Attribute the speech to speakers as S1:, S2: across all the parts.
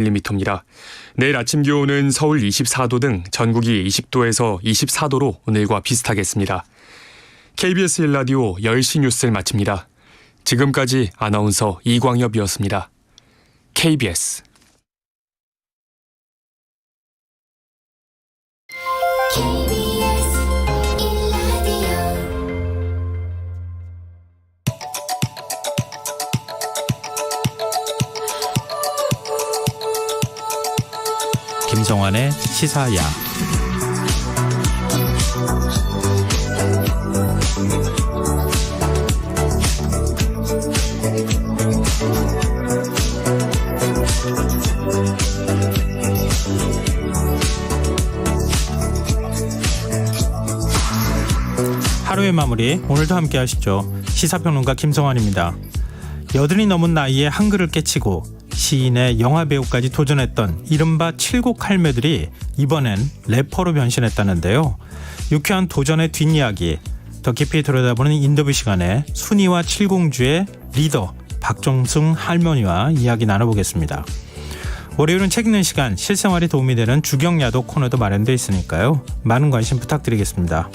S1: 밀리미터입니다. 내일 아침 기온은 서울 24도 등 전국이 20도에서 24도로 오늘과 비슷하겠습니다. KBS 1라디오 10시 뉴스를 마칩니다. 지금까지 아나운서 이광엽이었습니다. KBS
S2: 김성환의 시사야. 하루의 마무리, 오늘도 함께 하시죠. 시사평론가 김성환입니다. 80이 넘은 나이에 한글을 깨치고 시인의 영화배우까지 도전했던 이른바 칠곡 할매들이 이번엔 래퍼로 변신했다는데요. 유쾌한 도전의 뒷이야기, 더 깊이 들여다보는 인터뷰 시간에 순이와 칠공주의 리더 박정승 할머니와 이야기 나눠보겠습니다. 월요일은 책 읽는 시간, 실생활에 도움이 되는 주경야독 코너도 마련되어 있으니까요. 많은 관심 부탁드리겠습니다.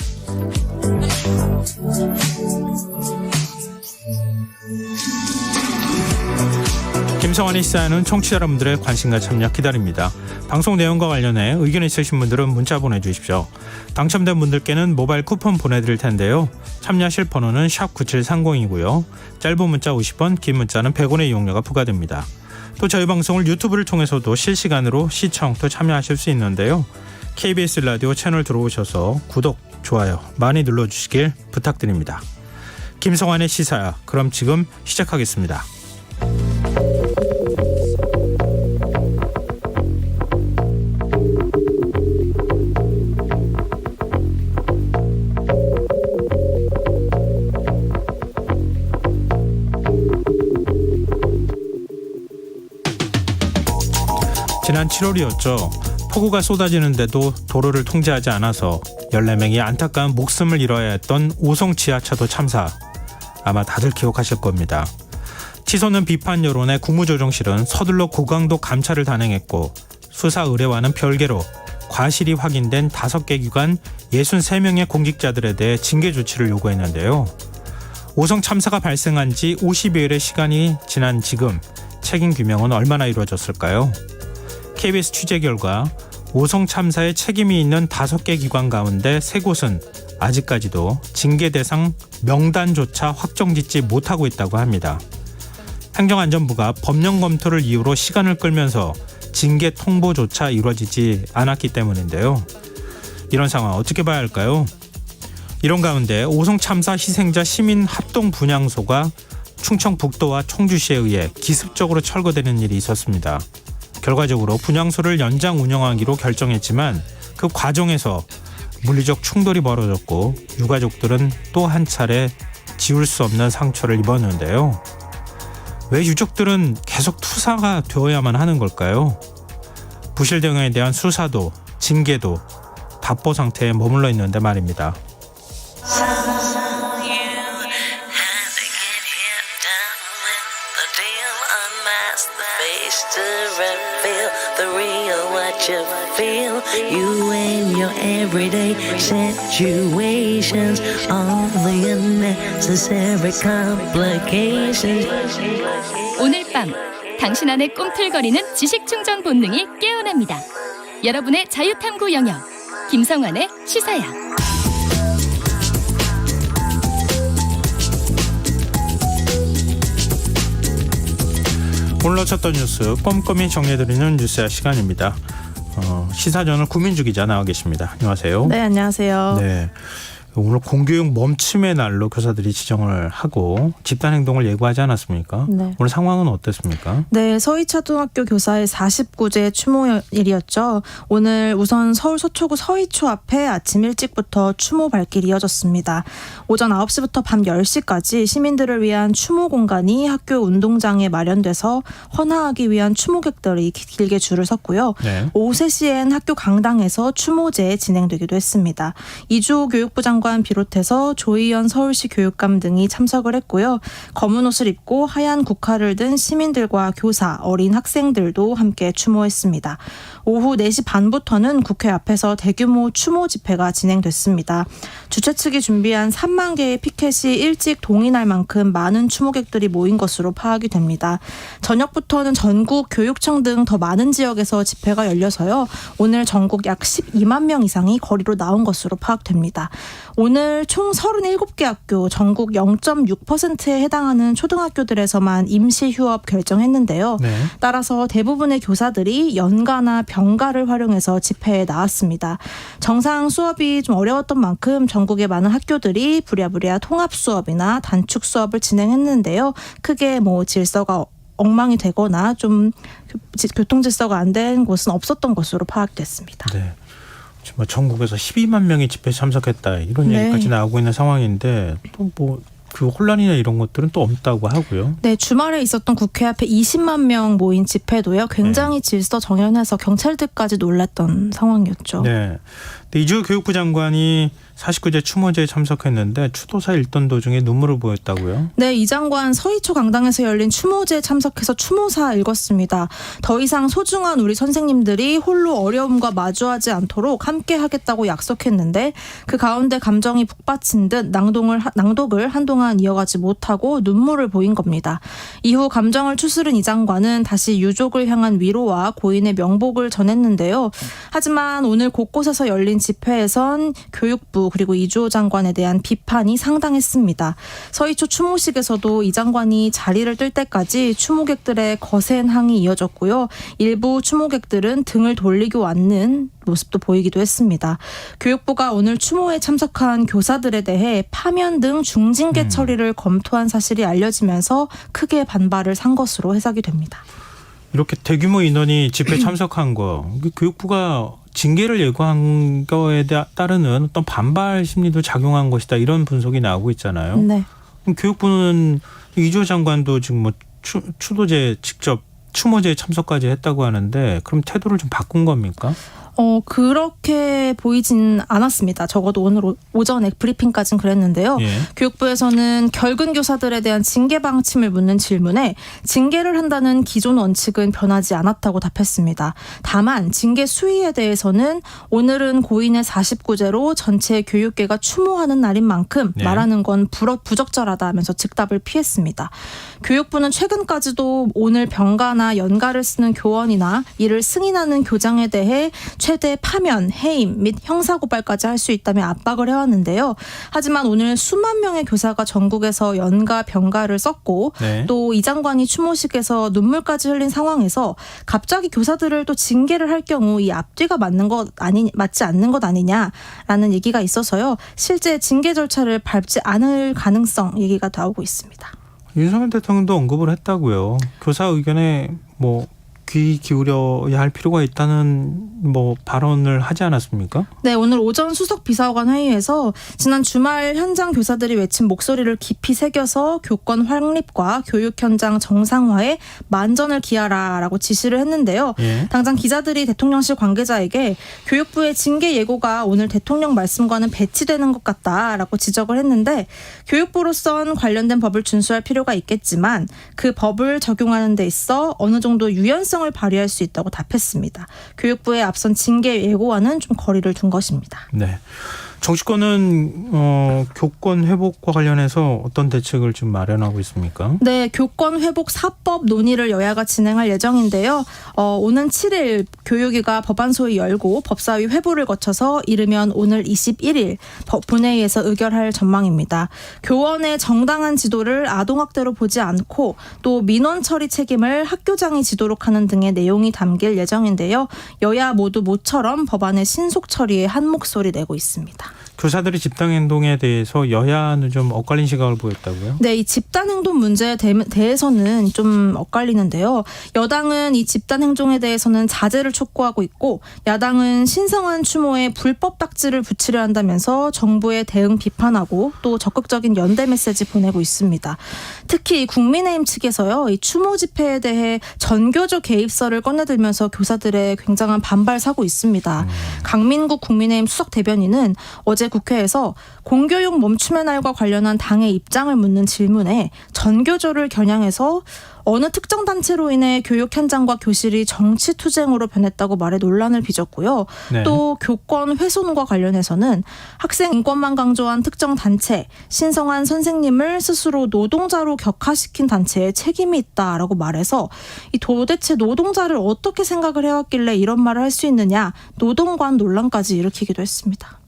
S2: 김성환의 시사는 청취자 여러분들의 관심과 참여 기다립니다. 방송 내용과 관련해 의견 있으신 분들은 문자 보내주십시오. 당첨된 분들께는 모바일 쿠폰 보내드릴 텐데요. 참여하실 번호는 샵9730이고요. 짧은 문자 50원, 긴 문자는 100원의 이용료가 부과됩니다. 또 저희 방송을 유튜브를 통해서도 실시간으로 시청 또 참여하실 수 있는데요. KBS 라디오 채널 들어오셔서 구독, 좋아요 많이 눌러주시길 부탁드립니다. 김성환의 시사야, 그럼 지금 시작하겠습니다. 지난 7월이었죠. 폭우가 쏟아지는데도 도로를 통제하지 않아서 14명이 안타까운 목숨을 잃어야 했던 오송 지하차도 참사, 아마 다들 기억하실 겁니다. 치솟는 비판 여론에 국무조정실은 서둘러 고강도 감찰을 단행했고, 수사 의뢰와는 별개로 과실이 확인된 5개 기관 63명의 공직자들에 대해 징계 조치를 요구했는데요. 오송 참사가 발생한 지 50여일의 시간이 지난 지금 책임 규명은 얼마나 이루어졌을까요? KBS 취재 결과 오송 참사에 책임이 있는 5개 기관 가운데 3곳은 아직까지도 징계 대상 명단조차 확정짓지 못하고 있다고 합니다. 행정안전부가 법령 검토를 이유로 시간을 끌면서 징계 통보조차 이루어지지 않았기 때문인데요. 이런 상황 어떻게 봐야 할까요? 이런 가운데 오송 참사 희생자 시민 합동 분향소가 충청북도와 청주시에 의해 기습적으로 철거되는 일이 있었습니다. 결과적으로 분향소를 연장 운영하기로 결정했지만 그 과정에서 물리적 충돌이 벌어졌고 유가족들은 또 한 차례 지울 수 없는 상처를 입었는데요. 왜 유족들은 계속 투사가 되어야만 하는 걸까요? 부실 대응에 대한 수사도 징계도 답보 상태에 머물러 있는데 말입니다.
S3: You and your everyday situations, all the unnecessary complications.
S4: 오늘 밤 당신 안에 꿈틀거리는 지식 충전 본능이 깨어납니다. 여러분의 자유탐구 영역 김성환의 시사야.
S2: 오늘 놓쳤던 뉴스 꼼꼼히 정리해드리는 뉴스야 시간입니다. 시사저널 구민주 기자 나와 계십니다. 안녕하세요.
S5: 네, 안녕하세요.
S2: 네, 오늘 공교육 멈춤의 날로 교사들이 지정을 하고 집단행동을 예고하지 않았습니까?
S5: 네.
S2: 오늘 상황은 어땠습니까?
S5: 네, 서희초등학교 교사의 49제 추모일이었죠. 오늘 우선 서울 서초구 서희초 앞에 아침 일찍부터 추모 발길이 이어졌습니다. 오전 9시부터 밤 10시까지 시민들을 위한 추모 공간이 학교 운동장에 마련돼서 헌화하기 위한 추모객들이 길게 줄을 섰고요.
S2: 네.
S5: 오후 3시엔 학교 강당에서 추모제 진행되기도 했습니다. 이주호 교육부 장관 장관 비롯해서 조희연 서울시 교육감 등이 참석을 했고요. 검은 옷을 입고 하얀 국화를 든 시민들과 교사, 어린 학생들도 함께 추모했습니다. 오후 4시 반부터는 국회 앞에서 대규모 추모 집회가 진행됐습니다. 주최 측이 준비한 3만 개의 피켓이 일찍 동인할 만큼 많은 추모객들이 모인 것으로 파악이 됩니다. 저녁부터는 전국 교육청 등 더 많은 지역에서 집회가 열려서요. 오늘 전국 약 12만 명 이상이 거리로 나온 것으로 파악됩니다. 오늘 총 37개 학교 전국 0.6%에 해당하는 초등학교들에서만 임시 휴업 결정했는데요.
S2: 네.
S5: 따라서 대부분의 교사들이 연가나 병가를 활용해서 집회에 나왔습니다. 정상 수업이 좀 어려웠던 만큼 전국의 많은 학교들이 부랴부랴 통합 수업이나 단축 수업을 진행했는데요. 크게 질서가 엉망이 되거나 좀 교통 질서가 안 된 곳은 없었던 것으로 파악됐습니다.
S2: 네. 지금 전국에서 12만 명이 집회에 참석했다 이런
S5: 네.
S2: 얘기까지 나오고 있는 상황인데 또 그 혼란이나 이런 것들은 또 없다고 하고요.
S5: 네, 주말에 있었던 국회 앞에 20만 명 모인 집회도요. 굉장히 질서 정연해서 경찰들까지 놀랐던 상황이었죠.
S2: 네. 근데 이주호 교육부 장관이 49제 추모제에 참석했는데 추도사 읽던 도중에 눈물을 보였다고요?
S5: 네, 이 장관 서희초 강당에서 열린 추모제에 참석해서 추모사 읽었습니다. 더 이상 소중한 우리 선생님들이 홀로 어려움과 마주하지 않도록 함께 하겠다고 약속했는데 그 가운데 감정이 북받친 듯 낭독을 한동안 이어가지 못하고 눈물을 보인 겁니다. 이후 감정을 추스른 이 장관은 다시 유족을 향한 위로와 고인의 명복을 전했는데요. 하지만 오늘 곳곳에서 열린 집회에선 교육부 그리고 이주호 장관에 대한 비판이 상당했습니다. 서희초 추모식에서도 이 장관이 자리를 뜰 때까지 추모객들의 거센 항이 이어졌고요. 일부 추모객들은 등을 돌리고 앉는 모습도 보이기도 했습니다. 교육부가 오늘 추모에 참석한 교사들에 대해 파면 등 중징계 처리를 검토한 사실이 알려지면서 크게 반발을 산 것으로 해석이 됩니다.
S2: 이렇게 대규모 인원이 집회에 참석한 거 교육부가 징계를 예고한 거에 따르는 어떤 반발 심리도 작용한 것이다 이런 분석이 나오고 있잖아요.
S5: 네.
S2: 그럼 교육부는 이주호 장관도 지금 추도제 직접 추모제에 참석까지 했다고 하는데 그럼 태도를 좀 바꾼 겁니까?
S5: 그렇게 보이진 않았습니다. 적어도 오늘 오전에 브리핑까지는 그랬는데요.
S2: 예.
S5: 교육부에서는 결근 교사들에 대한 징계 방침을 묻는 질문에 징계를 한다는 기존 원칙은 변하지 않았다고 답했습니다. 다만 징계 수위에 대해서는 오늘은 고인의 49제로 전체 교육계가 추모하는 날인 만큼
S2: 네.
S5: 말하는 건 부적절하다 하면서 즉답을 피했습니다. 교육부는 최근까지도 오늘 병가나 연가를 쓰는 교원이나 이를 승인하는 교장에 대해 최대 파면, 해임 및 형사고발까지 할 수 있다며 압박을 해왔는데요. 하지만 오늘 수만 명의 교사가 전국에서 연가, 병가를 썼고
S2: 네.
S5: 또 이 장관이 추모식에서 눈물까지 흘린 상황에서 갑자기 교사들을 또 징계를 할 경우 이 앞뒤가 맞지 않는 것 아니냐라는 얘기가 있어서요. 실제 징계 절차를 밟지 않을 가능성 얘기가 나오고 있습니다.
S2: 윤석열 대통령도 언급을 했다고요. 교사 의견에 귀 기울여야 할 필요가 있다는 발언을 하지 않았습니까?
S5: 네, 오늘 오전 수석 비서관 회의에서 지난 주말 현장 교사들이 외친 목소리를 깊이 새겨서 교권 확립과 교육 현장 정상화에 만전을 기하라라고 지시를 했는데요.
S2: 예.
S5: 당장 기자들이 대통령실 관계자에게 교육부의 징계 예고가 오늘 대통령 말씀과는 배치되는 것 같다라고 지적을 했는데 교육부로선 관련된 법을 준수할 필요가 있겠지만 그 법을 적용하는 데 있어 어느 정도 유연성을 발휘할 수 있다고 답했습니다. 교육부의 앞선 징계 예고와는 좀 거리를 둔 것입니다.
S2: 네. 정치권은 교권 회복과 관련해서 어떤 대책을 좀 마련하고 있습니까?
S5: 네, 교권 회복 4법 논의를 여야가 진행할 예정인데요. 오는 7일 교육위가 법안 소위 열고 법사위 회부를 거쳐서 이르면 오늘 21일 본회의에서 의결할 전망입니다. 교원의 정당한 지도를 아동학대로 보지 않고 또 민원 처리 책임을 학교장이 지도록 하는 등의 내용이 담길 예정인데요. 여야 모두 모처럼 법안의 신속 처리에 한 목소리 내고 있습니다.
S2: 교사들의 집단행동에 대해서 여야는 좀 엇갈린 시각을 보였다고요?
S5: 네, 이 집단행동 문제에 대해서는 좀 엇갈리는데요. 여당은 이 집단행동에 대해서는 자제를 촉구하고 있고 야당은 신성한 추모에 불법 딱지를 붙이려 한다면서 정부의 대응 비판하고 또 적극적인 연대 메시지 보내고 있습니다. 특히 국민의힘 측에서요. 이 추모 집회에 대해 전교조 개입설을 꺼내들면서 교사들의 굉장한 반발 사고 있습니다. 강민국 국민의힘 수석 대변인은 어제 어제 국회에서 공교육 멈춤의 날과 관련한 당의 입장을 묻는 질문에 전교조를 겨냥해서 어느 특정 단체로 인해 교육 현장과 교실이 정치 투쟁으로 변했다고 말해 논란을 빚었고요.
S2: 네.
S5: 또 교권 훼손과 관련해서는 학생 인권만 강조한 특정 단체, 신성한 선생님을 스스로 노동자로 격하시킨 단체에 책임이 있다라고 말해서 이 도대체 노동자를 어떻게 생각을 해왔길래 이런 말을 할 수 있느냐, 노동관 논란까지 일으키기도 했습니다.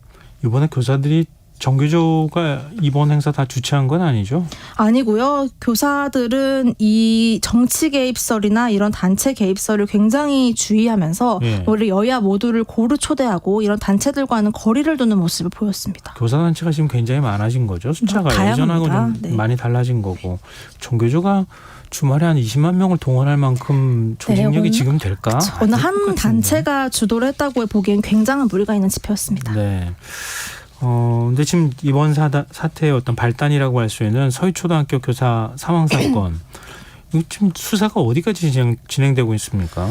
S2: 이번에 교사들이 정교조가 이번 행사 다 주최한 건 아니죠?
S5: 아니고요. 교사들은 이 정치 개입설이나 이런 단체 개입설을 굉장히 주의하면서
S2: 예.
S5: 우리 여야 모두를 고루 초대하고 이런 단체들과는 거리를 두는 모습을 보였습니다.
S2: 교사단체가 지금 굉장히 많아진 거죠. 숫자가
S5: 다양합니다.
S2: 예전하고 좀
S5: 네.
S2: 많이 달라진 거고. 정교조가 주말에 한 20만 명을 동원할 만큼 조직력이
S5: 오늘-
S2: 지금 될까?
S5: 그쵸. 어느 한 단체가 주도를 했다고 보기엔 굉장한 무리가 있는 집회였습니다.
S2: 네. 근데 지금 이번 사태의 어떤 발단이라고 할 수 있는 서희초등학교 교사 사망 사건. 이거 지금 수사가 어디까지 진행되고 있습니까?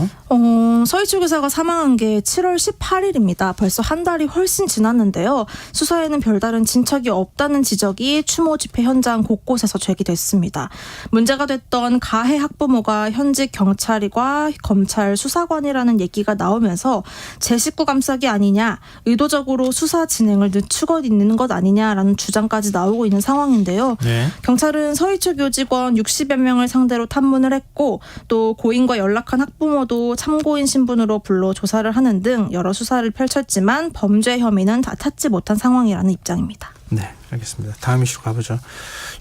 S5: 서희초 교사가 사망한 게 7월 18일입니다. 벌써 한 달이 훨씬 지났는데요. 수사에는 별다른 진척이 없다는 지적이 추모 집회 현장 곳곳에서 제기됐습니다. 문제가 됐던 가해 학부모가 현직 경찰과 검찰 수사관이라는 얘기가 나오면서 제 식구 감싸기 아니냐, 의도적으로 수사 진행을 늦추고 있는 것 아니냐라는 주장까지 나오고 있는 상황인데요.
S2: 네.
S5: 경찰은 서희초 교직원 60여 명을 상대로 탐문을 했고 또 고인과 연락한 학부모도 참고인 신분으로 불러 조사를 하는 등 여러 수사를 펼쳤지만 범죄 혐의는 다 찾지 못한 상황이라는 입장입니다.
S2: 네, 알겠습니다. 다음 이슈로 가보죠.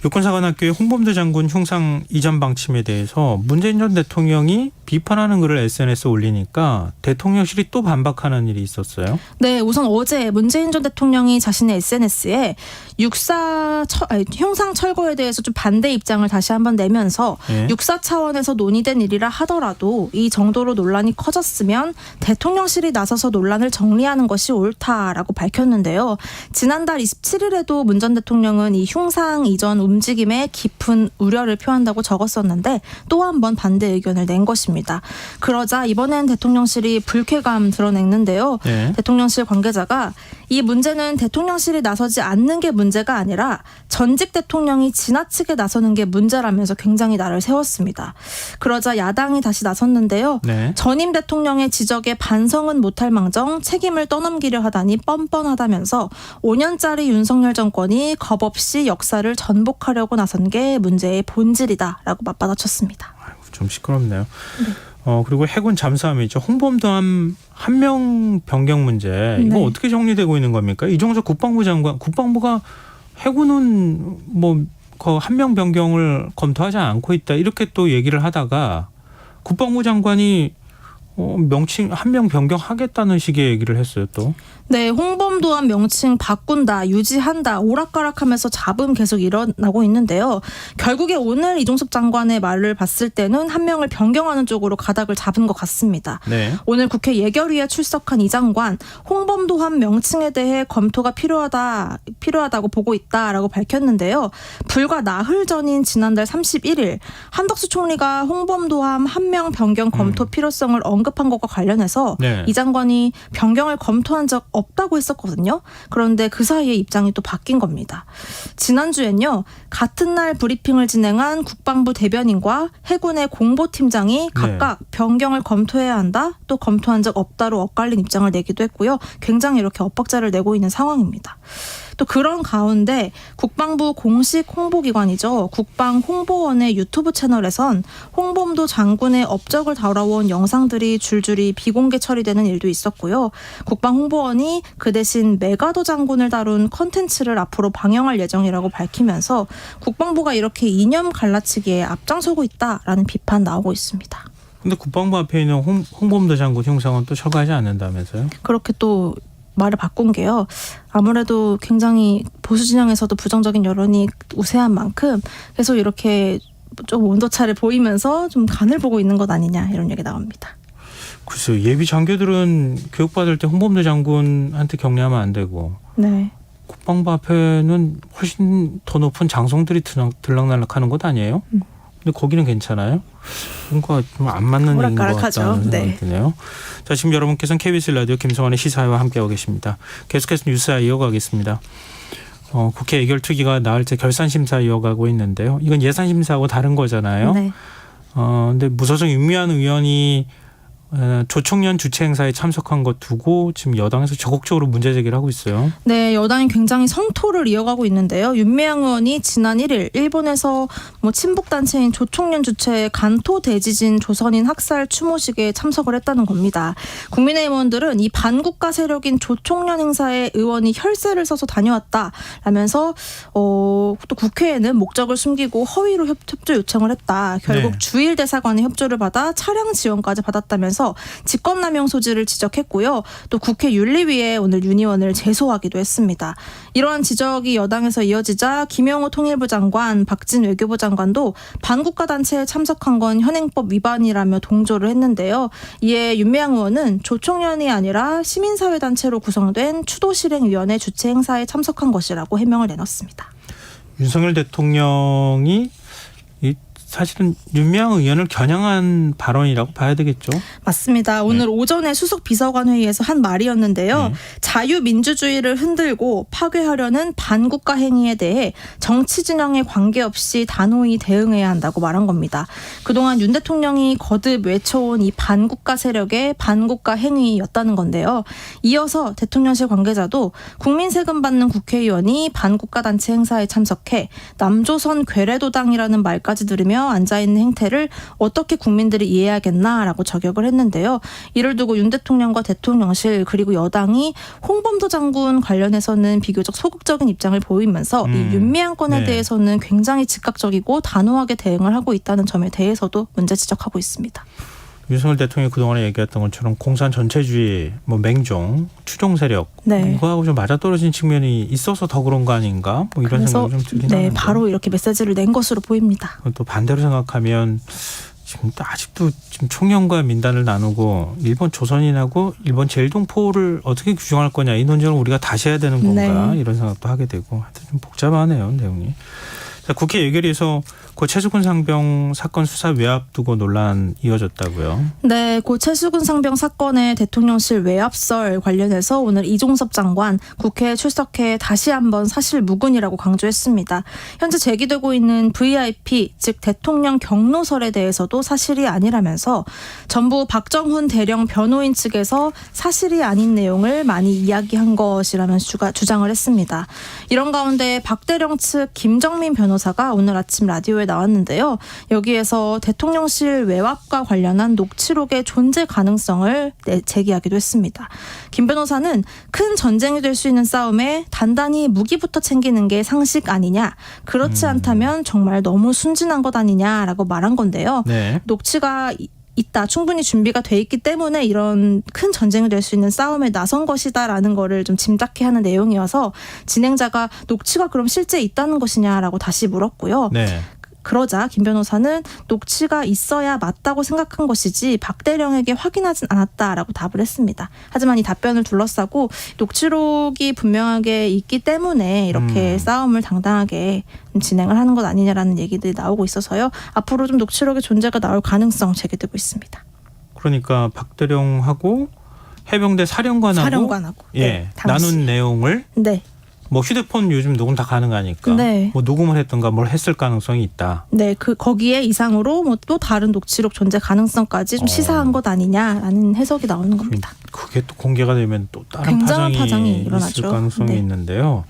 S2: 육군사관학교의 홍범도 장군 흉상 이전 방침에 대해서 문재인 전 대통령이 비판하는 글을 SNS에 올리니까 대통령실이 또 반박하는 일이 있었어요.
S5: 네, 우선 어제 문재인 전 대통령이 자신의 SNS에 흉상 철거에 대해서 좀 반대 입장을 다시 한번 내면서
S2: 예.
S5: 육사 차원에서 논의된 일이라 하더라도 이 정도로 논란이 커졌으면 대통령실이 나서서 논란을 정리하는 것이 옳다라고 밝혔는데요. 지난달 27일에도 문 전 대통령은 이 흉상 이전 움직임에 깊은 우려를 표한다고 적었었는데 또 한 번 반대 의견을 낸 것입니다. 그러자 이번엔 대통령실이 불쾌감 드러냈는데요.
S2: 예.
S5: 대통령실 관계자가 이 문제는 대통령실이 나서지 않는 게 문제가 아니라 전직 대통령이 지나치게 나서는 게 문제라면서 굉장히 날을 세웠습니다. 그러자 야당이 다시 나섰는데요.
S2: 네.
S5: 전임 대통령의 지적에 반성은 못할 망정 책임을 떠넘기려 하다니 뻔뻔하다면서 5년짜리 윤석열 정권이 겁없이 역사를 전복하려고 나선 게 문제의 본질이다라고 맞받아쳤습니다.
S2: 좀 시끄럽네요. 그리고 해군 잠수함이죠. 홍범도함 한 명 변경 문제. 이거
S5: 네.
S2: 어떻게 정리되고 있는 겁니까? 이종석 국방부 장관, 국방부가 해군은 뭐 한 명 변경을 검토하지 않고 있다 이렇게 또 얘기를 하다가 국방부 장관이 명칭 한 명 변경하겠다는 식의 얘기를 했어요 또.
S5: 네, 홍범도함 명칭 바꾼다, 유지한다, 오락가락하면서 잡음 계속 일어나고 있는데요. 결국에 오늘 이종섭 장관의 말을 봤을 때는 한 명을 변경하는 쪽으로 가닥을 잡은 것 같습니다.
S2: 네.
S5: 오늘 국회 예결위에 출석한 이 장관, 홍범도함 명칭에 대해 검토가 필요하다고 보고 있다라고 밝혔는데요. 불과 나흘 전인 지난달 31일 한덕수 총리가 홍범도함 한 명 변경 검토 필요성을 언급한 것과 관련해서
S2: 네.
S5: 이 장관이 변경을 검토한 적 없다고 했었거든요. 그런데 그 사이에 입장이 또 바뀐 겁니다. 지난주엔요. 같은 날 브리핑을 진행한 국방부 대변인과 해군의 공보팀장이 각각 변경을 검토해야 한다, 또 검토한 적 없다로 엇갈린 입장을 내기도 했고요. 굉장히 이렇게 엇박자를 내고 있는 상황입니다. 또 그런 가운데 국방부 공식 홍보기관이죠. 국방홍보원의 유튜브 채널에선 홍범도 장군의 업적을 다뤄온 영상들이 줄줄이 비공개 처리되는 일도 있었고요. 국방홍보원이 그 대신 메가더 장군을 다룬 컨텐츠를 앞으로 방영할 예정이라고 밝히면서 국방부가 이렇게 이념 갈라치기에 앞장서고 있다라는 비판 나오고 있습니다.
S2: 근데 국방부 앞에 있는 홍범도 장군 흉상은 또 철거하지 않는다면서요?
S5: 그렇게 또 말을 바꾼 게요. 아무래도 굉장히 보수 진영에서도 부정적인 여론이 우세한 만큼 계속 이렇게 좀 온도차를 보이면서 좀 간을 보고 있는 것 아니냐 이런 얘기 나옵니다.
S2: 글쎄요. 예비 장교들은 교육받을 때 홍범도 장군한테 격려하면 안 되고
S5: 네.
S2: 국방부 앞에는 훨씬 더 높은 장성들이 들락날락하는 것 아니에요? 근데 거기는 괜찮아요? 뭔가 좀 안 맞는 얘기인 것
S5: 오락가락하죠.
S2: 같다는 생각이
S5: 네.
S2: 드네요. 자, 지금 여러분께서는 KBS 라디오 김성환의 시사회와 함께하고 계십니다. 계속해서 뉴스와 이어가겠습니다. 국회 예결특위가 나흘째 결산심사 이어가고 있는데요. 이건 예산심사하고 다른 거잖아요.
S5: 네.
S2: 근데 무소속 윤미향 의원이 조총련 주최 행사에 참석한 것 두고 지금 여당에서 적극적으로 문제 제기를 하고 있어요.
S5: 네, 여당이 굉장히 성토를 이어가고 있는데요. 윤미향 의원이 지난 1일 일본에서 친북 단체인 조총련 주최 간토 대지진 조선인 학살 추모식에 참석을 했다는 겁니다. 국민의힘 의원들은 이 반국가 세력인 조총련 행사에 의원이 혈세를 써서 다녀왔다라면서 또 국회에는 목적을 숨기고 허위로 협조 요청을 했다. 결국
S2: 네.
S5: 주일 대사관의 협조를 받아 차량 지원까지 받았다면서 직권남용 소지를 지적했고요. 또 국회 윤리위에 오늘 윤 의원을 제소하기도 했습니다. 이러한 지적이 여당에서 이어지자 김영호 통일부 장관, 박진 외교부 장관도 반국가 단체에 참석한 건 현행법 위반이라며 동조를 했는데요. 이에 윤미향 의원은 조총련이 아니라 시민사회단체로 구성된 추도실행위원회 주최 행사에 참석한 것이라고 해명을 내놨습니다.
S2: 윤석열 대통령이 사실은 윤미향 의원을 겨냥한 발언이라고 봐야 되겠죠.
S5: 맞습니다. 오늘 오전에 수석 비서관 회의에서 한 말이었는데요.
S2: 네.
S5: 자유민주주의를 흔들고 파괴하려는 반국가 행위에 대해 정치 진영에 관계없이 단호히 대응해야 한다고 말한 겁니다. 그동안 윤 대통령이 거듭 외쳐온 이 반국가 세력의 반국가 행위였다는 건데요. 이어서 대통령실 관계자도 국민 세금 받는 국회의원이 반국가 단체 행사에 참석해 남조선 괴뢰도당이라는 말까지 들으며 앉아있는 행태를 어떻게 국민들이 이해하겠나라고 저격을 했는데요. 이를 두고 윤 대통령과 대통령실 그리고 여당이 홍범도 장군 관련해서는 비교적 소극적인 입장을 보이면서 이 윤미향 건에
S2: 네.
S5: 대해서는 굉장히 즉각적이고 단호하게 대응을 하고 있다는 점에 대해서도 문제 지적하고 있습니다.
S2: 윤석열 대통령이 그동안에 얘기했던 것처럼 공산 전체주의, 맹종, 추종 세력
S5: 네.
S2: 이거하고 좀 맞아떨어진 측면이 있어서 더 그런 거 아닌가? 이런
S5: 그래서
S2: 생각이 좀 들긴
S5: 네,
S2: 하는데.
S5: 바로 이렇게 메시지를 낸 것으로 보입니다.
S2: 또 반대로 생각하면 지금 아직도 지금 총련과 민단을 나누고 일본 조선인하고 일본 제일동포를 어떻게 규정할 거냐 이 논쟁을 우리가 다시 해야 되는 건가
S5: 네.
S2: 이런 생각도 하게 되고 하여튼 좀 복잡하네요 내용이. 자, 국회 예결위에서 고 최수근 상병 사건 수사 외압 두고 논란 이어졌다고요.
S5: 네, 고 최수근 상병 사건의 대통령실 외압설 관련해서 오늘 이종섭 장관 국회에 출석해 다시 한번 사실 무근이라고 강조했습니다. 현재 제기되고 있는 VIP, 즉 대통령 경로설에 대해서도 사실이 아니라면서 전부 박정훈 대령 변호인 측에서 사실이 아닌 내용을 많이 이야기한 것이라면서 주장을 했습니다. 이런 가운데 박 대령 측 김정민 변호사가 오늘 아침 라디오에 나왔는데요. 여기에서 대통령실 외압과 관련한 녹취록의 존재 가능성을 제기하기도 했습니다. 김 변호사는 큰 전쟁이 될 수 있는 싸움에 단단히 무기부터 챙기는 게 상식 아니냐. 그렇지 않다면 정말 너무 순진한 것 아니냐라고 말한 건데요.
S2: 네.
S5: 녹취가 있다. 충분히 준비가 돼 있기 때문에 이런 큰 전쟁이 될 수 있는 싸움에 나선 것이다라는 거를 좀 짐작케 하는 내용이어서 진행자가 녹취가 그럼 실제 있다는 것이냐라고 다시 물었고요.
S2: 네.
S5: 그러자 김 변호사는 녹취가 있어야 맞다고 생각한 것이지 박 대령에게 확인하진 않았다라고 답을 했습니다. 하지만 이 답변을 둘러싸고 녹취록이 분명하게 있기 때문에 이렇게 싸움을 당당하게 진행을 하는 것 아니냐라는 얘기들이 나오고 있어서요. 앞으로 좀 녹취록의 존재가 나올 가능성 제기되고 있습니다.
S2: 그러니까 박 대령하고 해병대 사령관하고
S5: 네,
S2: 예,
S5: 당시.
S2: 나눈 내용을
S5: 네.
S2: 휴대폰 요즘 녹음 다 가능하니까
S5: 네.
S2: 녹음을 했던가 뭘 했을 가능성이 있다.
S5: 네, 거기에 이상으로 또 다른 녹취록 존재 가능성까지 좀 시사한 것 아니냐라는 해석이 나오는 겁니다.
S2: 그게 또 공개가 되면 또 다른
S5: 굉장한 파장이
S2: 있을
S5: 일어나죠.
S2: 가능성이
S5: 네.
S2: 있는데요.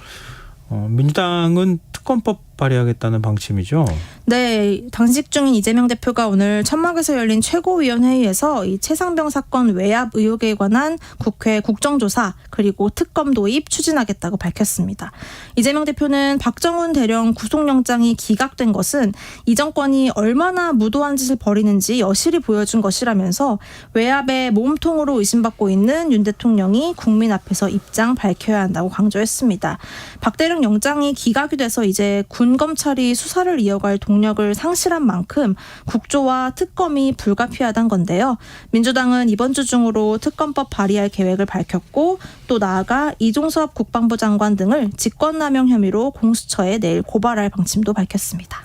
S2: 민주당은 특검법 발의하겠다는 방침이죠.
S5: 네, 당직 중인 이재명 대표가 오늘 천막에서 열린 최고위원회의에서 이 최상병 사건 외압 의혹에 관한 국회 국정조사 그리고 특검 도입 추진하겠다고 밝혔습니다. 이재명 대표는 박정훈 대령 구속영장이 기각된 것은 이 정권이 얼마나 무도한 짓을 벌이는지 여실히 보여준 것이라면서 외압의 몸통으로 의심받고 있는 윤 대통령이 국민 앞에서 입장 밝혀야 한다고 강조했습니다. 박 대령 영장이 기각이 돼서 이제 군 검찰이 수사를 이어갈 동력을 상실한 만큼 국조와 특검이 불가피하다는 건데요. 민주당은 이번 주 중으로 특검법 발의할 계획을 밝혔고 또 나아가 이종섭 국방부 장관 등을 직권남용 혐의로 공수처에 내일 고발할 방침도 밝혔습니다.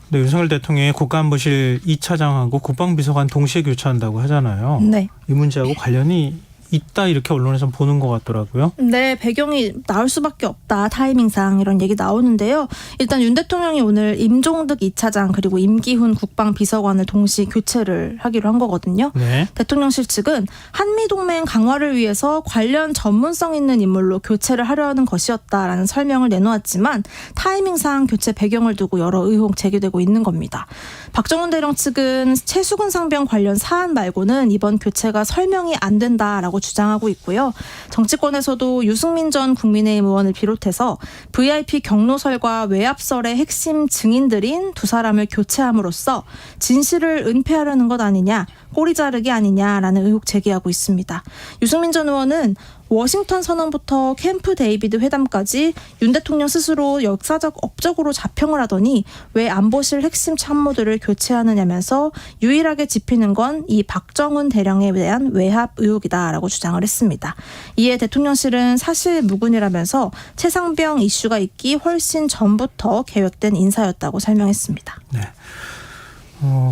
S2: 근데 윤석열 대통령이 국가안보실 2차장하고 국방비서관 동시에 교체한다고 하잖아요.
S5: 네.
S2: 이 문제하고 관련이 있다 이렇게 언론에서 보는 것 같더라고요.
S5: 네, 배경이 나올 수밖에 없다. 타이밍상 이런 얘기 나오는데요. 일단 윤 대통령이 오늘 임종득 2차장 그리고 임기훈 국방비서관을 동시 교체를 하기로 한 거거든요.
S2: 네.
S5: 대통령실 측은 한미동맹 강화를 위해서 관련 전문성 있는 인물로 교체를 하려는 것이었다라는 설명을 내놓았지만 타이밍상 교체 배경을 두고 여러 의혹 제기되고 있는 겁니다. 박정훈 대령 측은 최수근 상병 관련 사안 말고는 이번 교체가 설명이 안 된다라고 주장하고 있고요. 정치권에서도 유승민 전 국민의힘 의원을 비롯해서 VIP 경로설과 외압설의 핵심 증인들인 두 사람을 교체함으로써 진실을 은폐하려는 것 아니냐, 꼬리 자르기 아니냐라는 의혹 제기하고 있습니다. 유승민 전 의원은 워싱턴 선언부터 캠프 데이비드 회담까지 윤 대통령 스스로 역사적 업적으로 자평을 하더니 왜 안보실 핵심 참모들을 교체하느냐면서 유일하게 짚히는 건 이 박정훈 대령에 대한 외압 의혹이다라고 주장을 했습니다. 이에 대통령실은 사실 무근이라면서 최상병 이슈가 있기 훨씬 전부터 계획된 인사였다고 설명했습니다.
S2: 네.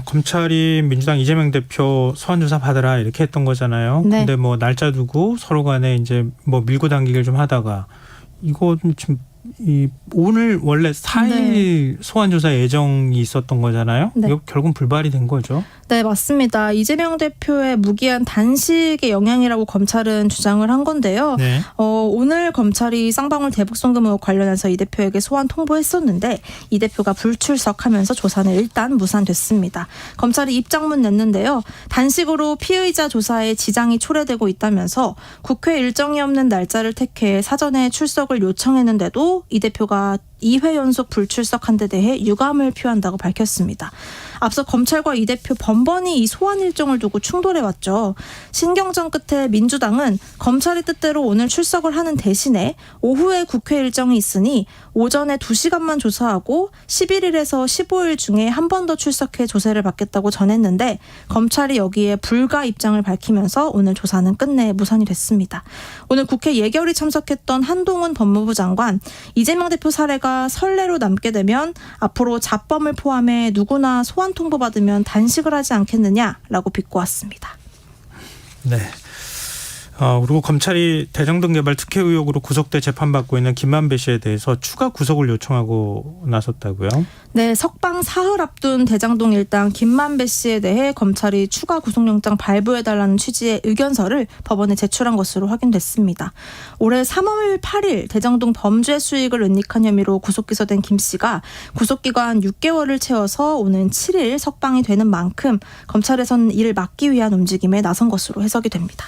S2: 검찰이 민주당 이재명 대표 소환 조사 받으라 이렇게 했던 거잖아요.
S5: 네.
S2: 근데 뭐 날짜 두고 서로 간에 이제 뭐 밀고 당기기를 좀 하다가 이거 지금 오늘 원래 4일 소환 조사 예정이 있었던 거잖아요.
S5: 네.
S2: 이거 결국 불발이 된 거죠.
S5: 네, 맞습니다. 이재명 대표의 무기한 단식의 영향이라고 검찰은 주장을 한 건데요.
S2: 네.
S5: 오늘 검찰이 쌍방울 대북 송금 의혹 관련해서 이 대표에게 소환 통보했었는데 이 대표가 불출석하면서 조사는 일단 무산됐습니다. 검찰이 입장문 냈는데요. 단식으로 피의자 조사에 지장이 초래되고 있다면서 국회 일정이 없는 날짜를 택해 사전에 출석을 요청했는데도 이 대표가 2회 연속 불출석한 데 대해 유감을 표한다고 밝혔습니다. 앞서 검찰과 이 대표 번번이 이 소환 일정을 두고 충돌해왔죠. 신경전 끝에 민주당은 검찰의 뜻대로 오늘 출석을 하는 대신에 오후에 국회 일정이 있으니 오전에 2시간만 조사하고 11일에서 15일 중에 한 번 더 출석해 조사를 받겠다고 전했는데 검찰이 여기에 불가 입장을 밝히면서 오늘 조사는 끝내 무산이 됐습니다. 오늘 국회 예결위 참석했던 한동훈 법무부 장관, 이재명 대표 사례가 선례로 남게 되면 앞으로 자범을 포함해 누구나 소환 통보받으면 단식을 하지 않겠느냐라고 비꼬았습니다.
S2: 네. 그리고 검찰이 대장동 개발 특혜 의혹으로 구속돼 재판받고 있는 김만배 씨에 대해서 추가 구속을 요청하고 나섰다고요?
S5: 네, 석방 사흘 앞둔 대장동 일당 김만배 씨에 대해 검찰이 추가 구속영장 발부해달라는 취지의 의견서를 법원에 제출한 것으로 확인됐습니다. 올해 3월 8일 대장동 범죄 수익을 은닉한 혐의로 구속 기소된 김 씨가 구속기간 6개월을 채워서 오는 7일 석방이 되는 만큼 검찰에서는 이를 막기 위한 움직임에 나선 것으로 해석이 됩니다.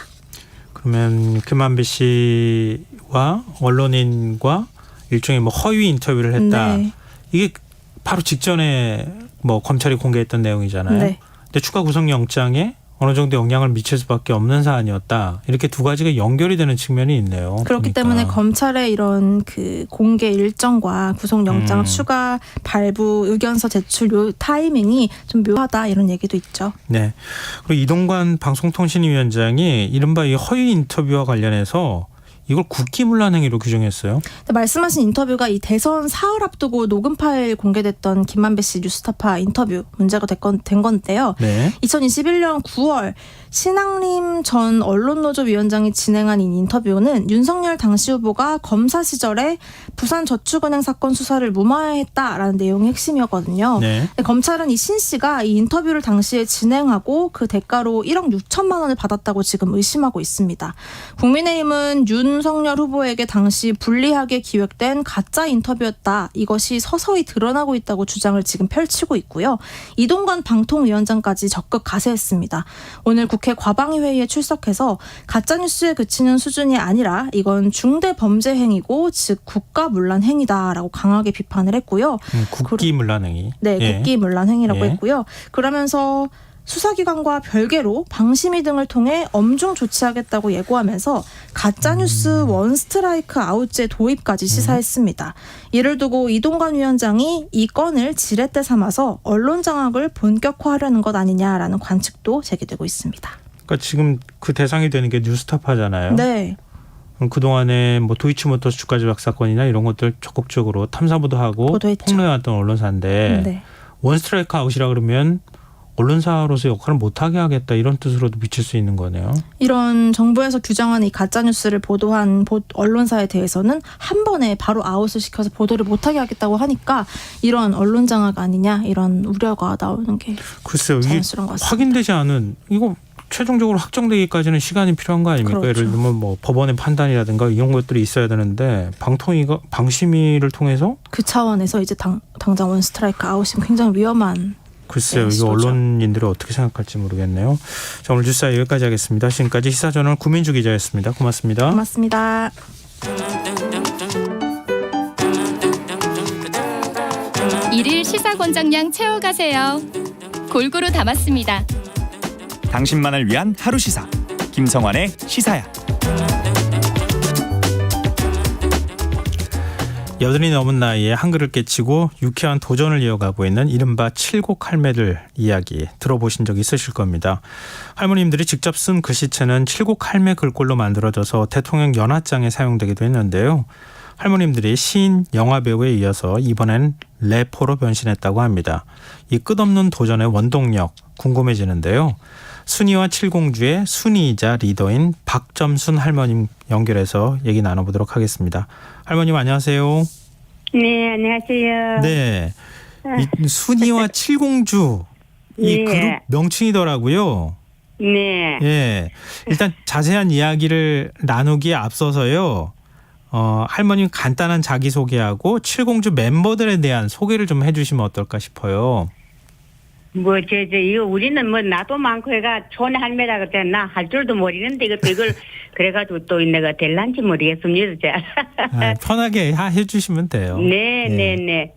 S2: 그러면 김만배 씨와 언론인과 일종의 뭐 허위 인터뷰를 했다.
S5: 네.
S2: 이게 바로 직전에 뭐 검찰이 공개했던 내용이잖아요.
S5: 네.
S2: 근데 추가 구속영장에 어느 정도 영향을 미칠 수밖에 없는 사안이었다. 이렇게 두 가지가 연결이 되는 측면이 있네요.
S5: 그렇기
S2: 보니까.
S5: 때문에 검찰의 이런 그 공개 일정과 구속영장 추가 발부 의견서 제출 요 타이밍이 좀 묘하다 이런 얘기도 있죠.
S2: 네. 그리고 이동관 방송통신위원장이 이른바 이 허위 인터뷰와 관련해서 이걸 국기문란 행위로 규정했어요.
S5: 말씀하신 인터뷰가 이 대선 사흘 앞두고 녹음 파일 공개됐던 김만배 씨 뉴스타파 인터뷰 문제가 된 건데요.
S2: 네.
S5: 2021년 9월 신앙림 전 언론노조 위원장이 진행한 이 인터뷰는 윤석열 당시 후보가 검사 시절에 부산저축은행 사건 수사를 무마했다라는 내용이 핵심이었거든요.
S2: 네.
S5: 검찰은 이 신 씨가 이 인터뷰를 당시에 진행하고 그 대가로 1억 6천만 원을 받았다고 지금 의심하고 있습니다. 국민의힘은 윤석열 후보에게 당시 불리하게 기획된 가짜 인터뷰였다. 이것이 서서히 드러나고 있다고 주장을 지금 펼치고 있고요. 이동관 방통위원장까지 적극 가세했습니다. 오늘 국회 과방위 회의에 출석해서 가짜뉴스에 그치는 수준이 아니라 이건 중대 범죄 행위고 즉 국가문란 행위다라고 강하게 비판을 했고요.
S2: 국기문란 행위.
S5: 네,
S2: 예.
S5: 국기문란 행위라고
S2: 예.
S5: 했고요. 그러면서 수사기관과 별개로 방심위 등을 통해 엄중 조치하겠다고 예고하면서 가짜뉴스 원스트라이크 아웃제 도입까지 시사했습니다. 이를 두고 이동관 위원장이 이 건을 지렛대 삼아서 언론 장악을 본격화하려는 것 아니냐라는 관측도 제기되고 있습니다.
S2: 그러니까 지금 그 대상이 되는 게 뉴스타파잖아요.
S5: 네.
S2: 그동안에 뭐 도이치모터스 주가 조작 사건이나 이런 것들 적극적으로 탐사보도 하고
S5: 보도했죠.
S2: 폭로해왔던 언론사인데
S5: 네.
S2: 원스트라이크 아웃이라 그러면 언론사로서 역할을 못하게 하겠다 이런 뜻으로도 비칠 수 있는 거네요.
S5: 이런 정부에서 규정하는 이 가짜뉴스를 보도한 언론사에 대해서는 한 번에 바로 아웃을 시켜서 보도를 못하게 하겠다고 하니까 이런 언론 장악 아니냐 이런 우려가 나오는 게
S2: 글쎄요. 이게
S5: 자연스러운 것 같습니다.
S2: 확인되지 않은 이거 최종적으로 확정되기까지는 시간이 필요한 거 아닙니까?
S5: 그렇죠.
S2: 예를 들면 뭐 법원의 판단이라든가 이런 것들이 있어야 되는데 방심위를 통해서
S5: 그 차원에서 이제 당장 원스트라이크 아웃이 굉장히 위험한
S2: 글쎄요.
S5: 네,
S2: 이거
S5: 시도죠.
S2: 언론인들이 어떻게 생각할지 모르겠네요. 자, 오늘 뉴스 여기까지 하겠습니다. 지금까지 시사저널 구민주 기자였습니다. 고맙습니다.
S5: 고맙습니다.
S4: 일일 시사권장량 채워가세요. 골고루 담았습니다.
S6: 당신만을 위한 하루 시사 김성환의 시사야.
S2: 80이 넘은 나이에 한글을 깨치고 유쾌한 도전을 이어가고 있는 이른바 칠곡 할매들 이야기 들어보신 적 있으실 겁니다. 할머님들이 직접 쓴 글씨체는 칠곡 할매 글꼴로 만들어져서 대통령 연하장에 사용되기도 했는데요. 할머님들이 시인, 영화배우에 이어서 이번엔 래퍼로 변신했다고 합니다. 이 끝없는 도전의 원동력 궁금해지는데요. 순이와 칠공주의 순이이자 리더인 박점순 할머님 연결해서 얘기 나눠보도록 하겠습니다. 할머님 안녕하세요.
S7: 네, 안녕하세요.
S2: 네, 이 순이와 칠공주 이
S7: 예.
S2: 그룹 명칭이더라고요.
S7: 네.
S2: 예, 일단 자세한 이야기를 나누기에 앞서서요. 할머님 간단한 자기소개하고 칠공주 멤버들에 대한 소개를 좀 해주시면 어떨까 싶어요.
S7: 이거 우리는 뭐 나도 많고 해가 촌 할매라 그랬잖아. 나 할 줄도 모르는데 이걸 그래가지고 또 내가 될란지 모르겠습니다.
S2: 편하게 해주시면 돼요.
S7: 네.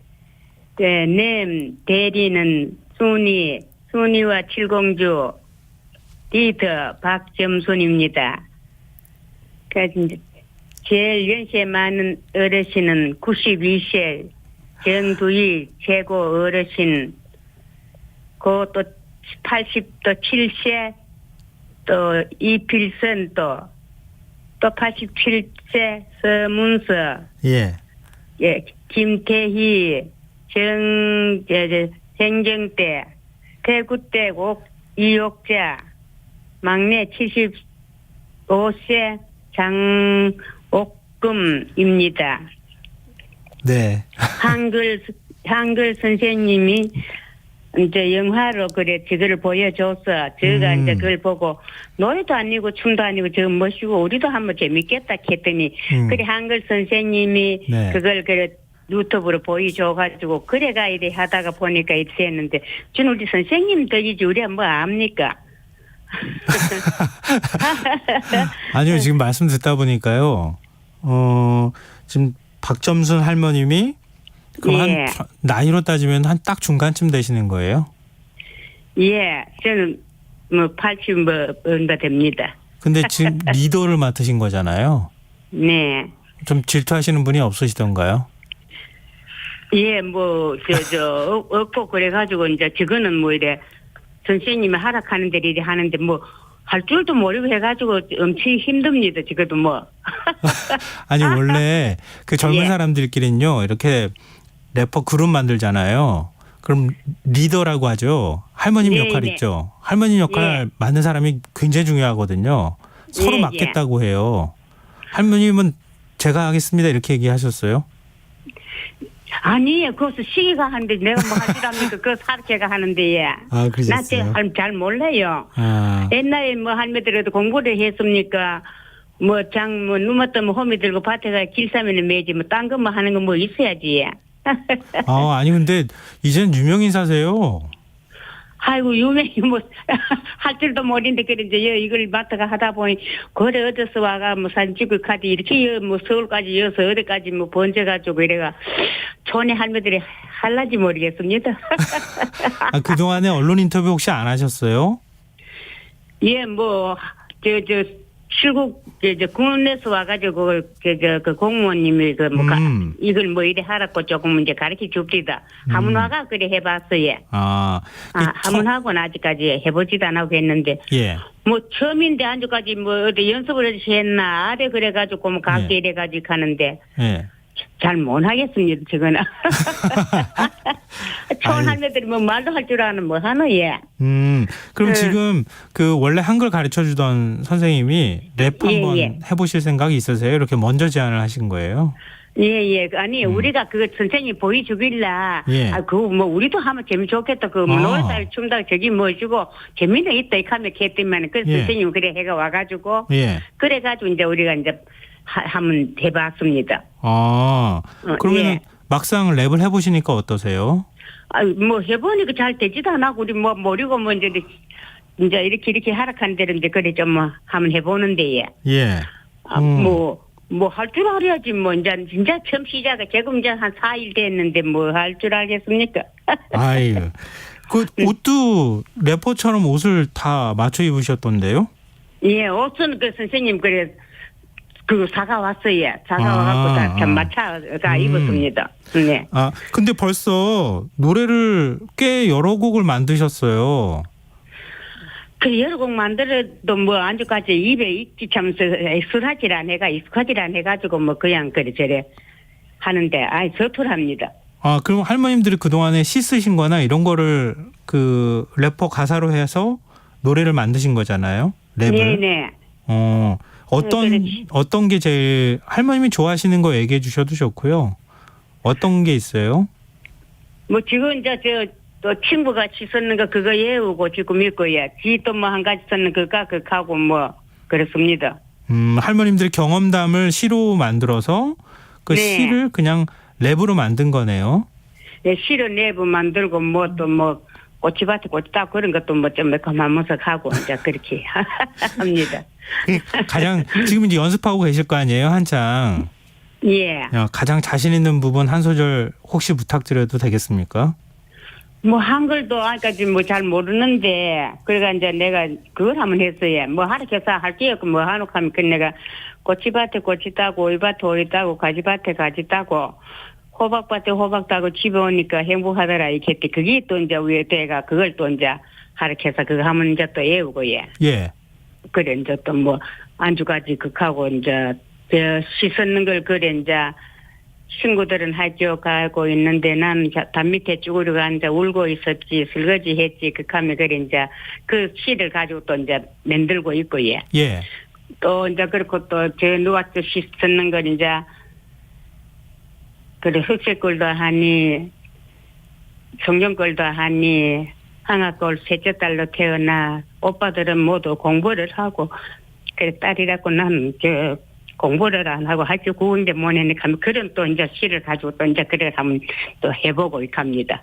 S7: 대리는 순이와 칠공주 리더 박점순입니다. 그래서 이제 제일 연세 많은 어르신은 92세 정두희 최고 어르신 그또 80도 7세 또 이필선 또 87세 서문서
S2: 예.
S7: 김태희 생정대 대구대 이옥자 막내 75세 장옥금입니다.
S2: 네.
S7: 한글 선생님이 이제 영화로 그래 저거를 보여줘서 제가 이제 그걸 보고 노래도 아니고 춤도 아니고 저 멋이고 우리도 한번 재밌겠다 했더니 그래 한글 선생님이
S2: 네.
S7: 그걸 그래 유튜브로 보여줘가지고 그래가 이래 하다가 보니까 이렇게 했는데 전 우리 선생님 덕이지 우리가 뭐 압니까?
S2: 아니요, 지금 말씀 듣다 보니까요. 지금 박점순 할머님이 그럼
S7: 예.
S2: 한 나이로 따지면 한 딱 중간쯤 되시는 거예요?
S7: 예, 저는 뭐 80 뭔가 됩니다.
S2: 근데 지금 리더를 맡으신 거잖아요.
S7: 네.
S2: 좀 질투하시는 분이 없으시던가요?
S7: 예, 없고 그래가지고 이제 저거는 뭐 이래 선생님이 하락하는 데를 이래 하는데 뭐 할 줄도 모르고 해가지고 엄청 힘듭니다. 지금도 뭐.
S2: 아니 원래 그 젊은
S7: 예.
S2: 사람들끼리는요 이렇게 래퍼 그룹 만들잖아요. 그럼 리더라고 하죠. 할머님
S7: 네,
S2: 역할
S7: 네.
S2: 있죠. 할머님 역할 맡는 사람이 굉장히 중요하거든요. 서로
S7: 예,
S2: 맡겠다고 해요. 할머님은 제가 하겠습니다 이렇게 얘기하셨어요?
S7: 아니, 그것은 시기가 하는데 내가 뭐 할 줄 압니까? 그거 사르케가 하는데, 예.
S2: 아, 그러셨어요?
S7: 나 잘 몰라요.
S2: 아,
S7: 옛날에 뭐 할매들도 공부를 했습니까? 누마 뜨면 홈이 들고 밭에 가 길쌈에는 매지, 딴 거 뭐 하는 거 뭐 있어야지, 예.
S2: 아니 근데 이제는 유명 인사세요.
S7: 아이고, 유명히 할 줄도 모르는데, 그래, 이제 이걸 맡아가 하다 보니, 거래 얻어서 와가, 사진 찍을 카드, 이렇게, 서울까지 여서 어디까지 번져가지고, 이래가, 촌의 할매들이 할라지 모르겠습니다.
S2: 아, 그동안에 언론 인터뷰 혹시 안 하셨어요?
S7: 예, 출국, 군에서 와가지고, 그 공무원님이, 이걸 뭐 이래 하라고 조금 이제 가르쳐 줍니다. 한번 와가 그래 해봤어요. 한번 하고는 아직까지 해보지도 안 하고 했는데,
S2: 예.
S7: 처음인데 아직까지 어디 연습을 했나, 아래 그래가지고, 가게 이래가지고 하는데,
S2: 예.
S7: 잘 못하겠습니다, 저거는. 초원
S2: 아유.
S7: 할매들이 뭐 말도 할 줄 아는 뭐 하노, 예.
S2: 그럼 지금 그 원래 한글 가르쳐 주던 선생님이 랩
S7: 예,
S2: 한번
S7: 예.
S2: 해보실 생각이 있으세요? 이렇게 먼저 제안을 하신 거예요?
S7: 예. 아니, 우리가 그 선생님 보여주길라,
S2: 예.
S7: 그거 뭐, 우리도 하면 재미 좋겠다. 그, 뭐,
S2: 아.
S7: 노을달 춤다 저기 뭐 주고, 재미는 있다. 이 하면 했더만, 그
S2: 예.
S7: 선생님 그래 해가 와가지고,
S2: 예.
S7: 그래가지고 이제 우리가 이제 하면 해봤습니다.
S2: 그러면
S7: 예.
S2: 막상 랩을 해보시니까 어떠세요?
S7: 뭐 해보니까 잘 되지도 않아. 우리 뭐 모르고 뭐 이제 이렇게 하락한 대로 이제 그래 좀 뭐 한번 해보는데 예.
S2: 예.
S7: 뭐 할 줄 알아야지 뭐 이제 진짜 처음 시작에 지금 이제 한 4일 됐는데 뭐 할 줄 알겠습니까?
S2: 아유. 그 옷도 래퍼처럼 옷을 다 맞춰 입으셨던데요?
S7: 예, 옷은 그 선생님 그래 그 사가 왔어요. 사가 와갖고 다 맞춰가 입었습니다. 네.
S2: 근데 벌써 노래를 꽤 여러 곡을 만드셨어요.
S7: 그 여러 곡 만들어도 뭐 아직까지 입에 익지 참 익숙하질 안 해가지고 뭐 그냥 그래 저래 하는데 서툴합니다.
S2: 그럼 할머님들이 그동안에 시 쓰신 거나 이런 거를 그 래퍼 가사로 해서 노래를 만드신 거잖아요. 랩을.
S7: 네네.
S2: 어떤 게 제일 할머님이 좋아하시는 거 얘기해 주셔도 좋고요. 어떤 게 있어요?
S7: 뭐 지금 이제 또 친구가 치 썼는 거 그거 외우고 지금 있고요. 지또 뭐 한 가지 썼는 그거 하고 뭐 그렇습니다.
S2: 할머님들의 경험담을 시로 만들어서 그
S7: 네.
S2: 시를 그냥 랩으로 만든 거네요.
S7: 네, 시로 내부 만들고 뭐 또 뭐 꼬치밭에 꼬치다 그런 것도 뭐 좀 매콤하면서 하고 이제 그렇게 합니다.
S2: 가장 지금 이제 연습하고 계실 거 아니에요, 한창.
S7: 예.
S2: 가장 자신 있는 부분 한 소절 혹시 부탁드려도 되겠습니까?
S7: 뭐 한글도 아직까지 뭐 잘 모르는데 그래가 이제 내가 그걸 한번 했어요. 뭐 하루켜서 할 게 없고 뭐 하노 하면 그 내가 꼬치밭에 꼬치 따고 오이밭에 오이 따고 가지밭에 가지 따고 호박밭에 호박 따고 집에 오니까 행복하더라 이렇게 했대. 그게 또 이제 위에 내가 그걸 또 이제 하루켜서 그거 하면 이제 또 외우고 예.
S2: 예.
S7: 그래 이제 또 뭐 안주까지 극하고 이제 시 썼는 걸 그래 이제 친구들은 학교 가고 있는데 나는 담 밑에 쭈그리고 앉아 울고 있었지 설거지 했지 극하면 그래 이제 그 시를 가지고 또 이제 만들고 있고 예.
S2: 예.
S7: 또 이제 그렇고 또 저 누가 또 시 썼는 걸 이제 그래 흑색골도 하니 성경골도 하니 항아골 셋째 딸로 태어나 오빠들은 모두 공부를 하고 그래 딸이라고 나는 공부를 안 하고 학교 구운데 못했니까 그런 또 이제 시를 가지고 또 이제 그래 한번 또 해보고 이렇게 합니다.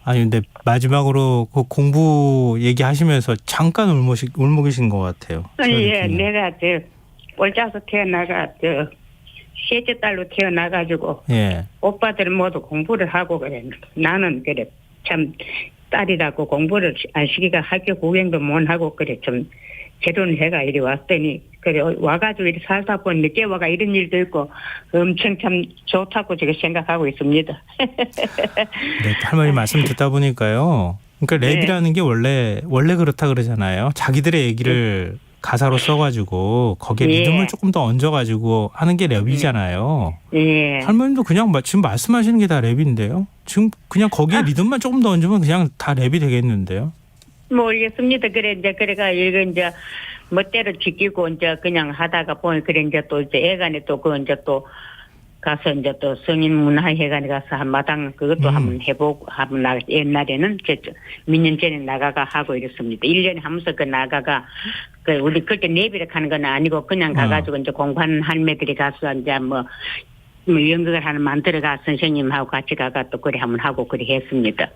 S2: 아니 근데 마지막으로 그 공부 얘기하시면서 잠깐 울먹이신 것 같아요.
S7: 예, 내가 꼴짜서 태어나가 셋째 딸로 태어나가지고
S2: 예.
S7: 오빠들 모두 공부를 하고 그래. 나는 그래 참 딸이라고 공부를 안 시키가 학교 구경도 못 하고 그래 좀 결혼을 해가 이리 왔더니 그래 와가지고 이리 살다 보니 늦게 와가 이런 일도 있고 엄청 참 좋다고 제가 생각하고 있습니다.
S2: 네, 할머니 말씀 듣다 보니까요. 그러니까 랩이라는 게 원래 그렇다 그러잖아요. 자기들의 얘기를 가사로 써가지고 거기에 리듬을 조금 더 얹어가지고 하는 게 랩이잖아요.
S7: 예.
S2: 할머님도 그냥 지금 말씀하시는 게 다 랩인데요. 지금 그냥 거기에 리듬만 조금 더 얹으면 그냥 다 랩이 되겠는데요.
S7: 모르겠습니다. 그래 이제 그래가 이거 이제 멋대로 지키고 이제 그냥 하다가 보니 그래 이제 또 이제 애간에 또 그 이제 또 가서 이제 또 성인문화회관에 가서 한 마당 그것도 한번 해보고 한번 옛날에는 몇 년 전에 나가가 하고 이랬습니다. 1년에 하면서 그 나가가 그 우리 그때 내비를 가는 건 아니고 그냥 가가지고 이제 공부하는 할매들이 가서 이제 뭐 연극을 하나 만들어가 선생님하고 같이 가가 또 그래 한번 하고 그래 했습니다.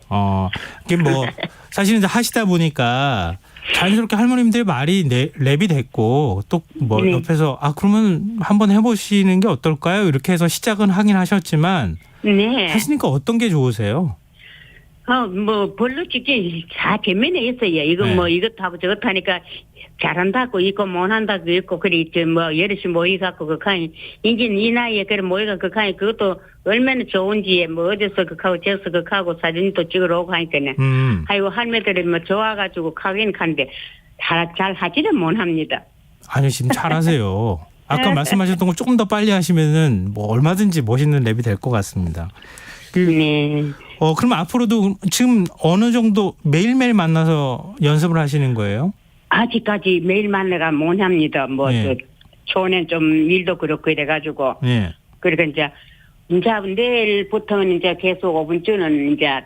S2: 이게 뭐 사실은 이제 하시다 보니까 자연스럽게 할머님들의 말이 랩이 됐고 또 뭐 옆에서 그러면 한번 해보시는 게 어떨까요? 이렇게 해서 시작은 하긴 하셨지만 하시니까 어떤 게 좋으세요?
S7: 뭐 별로 찍기 다 재미는 있어요. 이거 뭐 이것도 하고 저것도 하니까 잘한다고 있고 못한다고 있고 그래 뭐 여럿이 모이갖고 그카니 이제 이 나이에 그래 모이가 그카니 그것도 얼마나 좋은지 뭐 어디서 그하고 저서 그하고 사진도 찍으러 오고 하니까네. 아이고 할매들이 뭐 좋아가지고 가긴 간데 잘 하지는 못합니다.
S2: 아니 지금 잘하세요. 아까 말씀하셨던 걸 조금 더 빨리 하시면은 뭐 얼마든지 멋있는 랩이 될 것 같습니다.
S7: 네.
S2: 그럼 앞으로도 지금 어느 정도 매일매일 만나서 연습을 하시는 거예요?
S7: 아직까지 매일 만나가 못 합니다. 뭐,
S2: 예.
S7: 초는 좀 일도 그렇고 이래가지고.
S2: 예.
S7: 그러니까 이제 내일부터는 이제 계속 5분쯤은 이제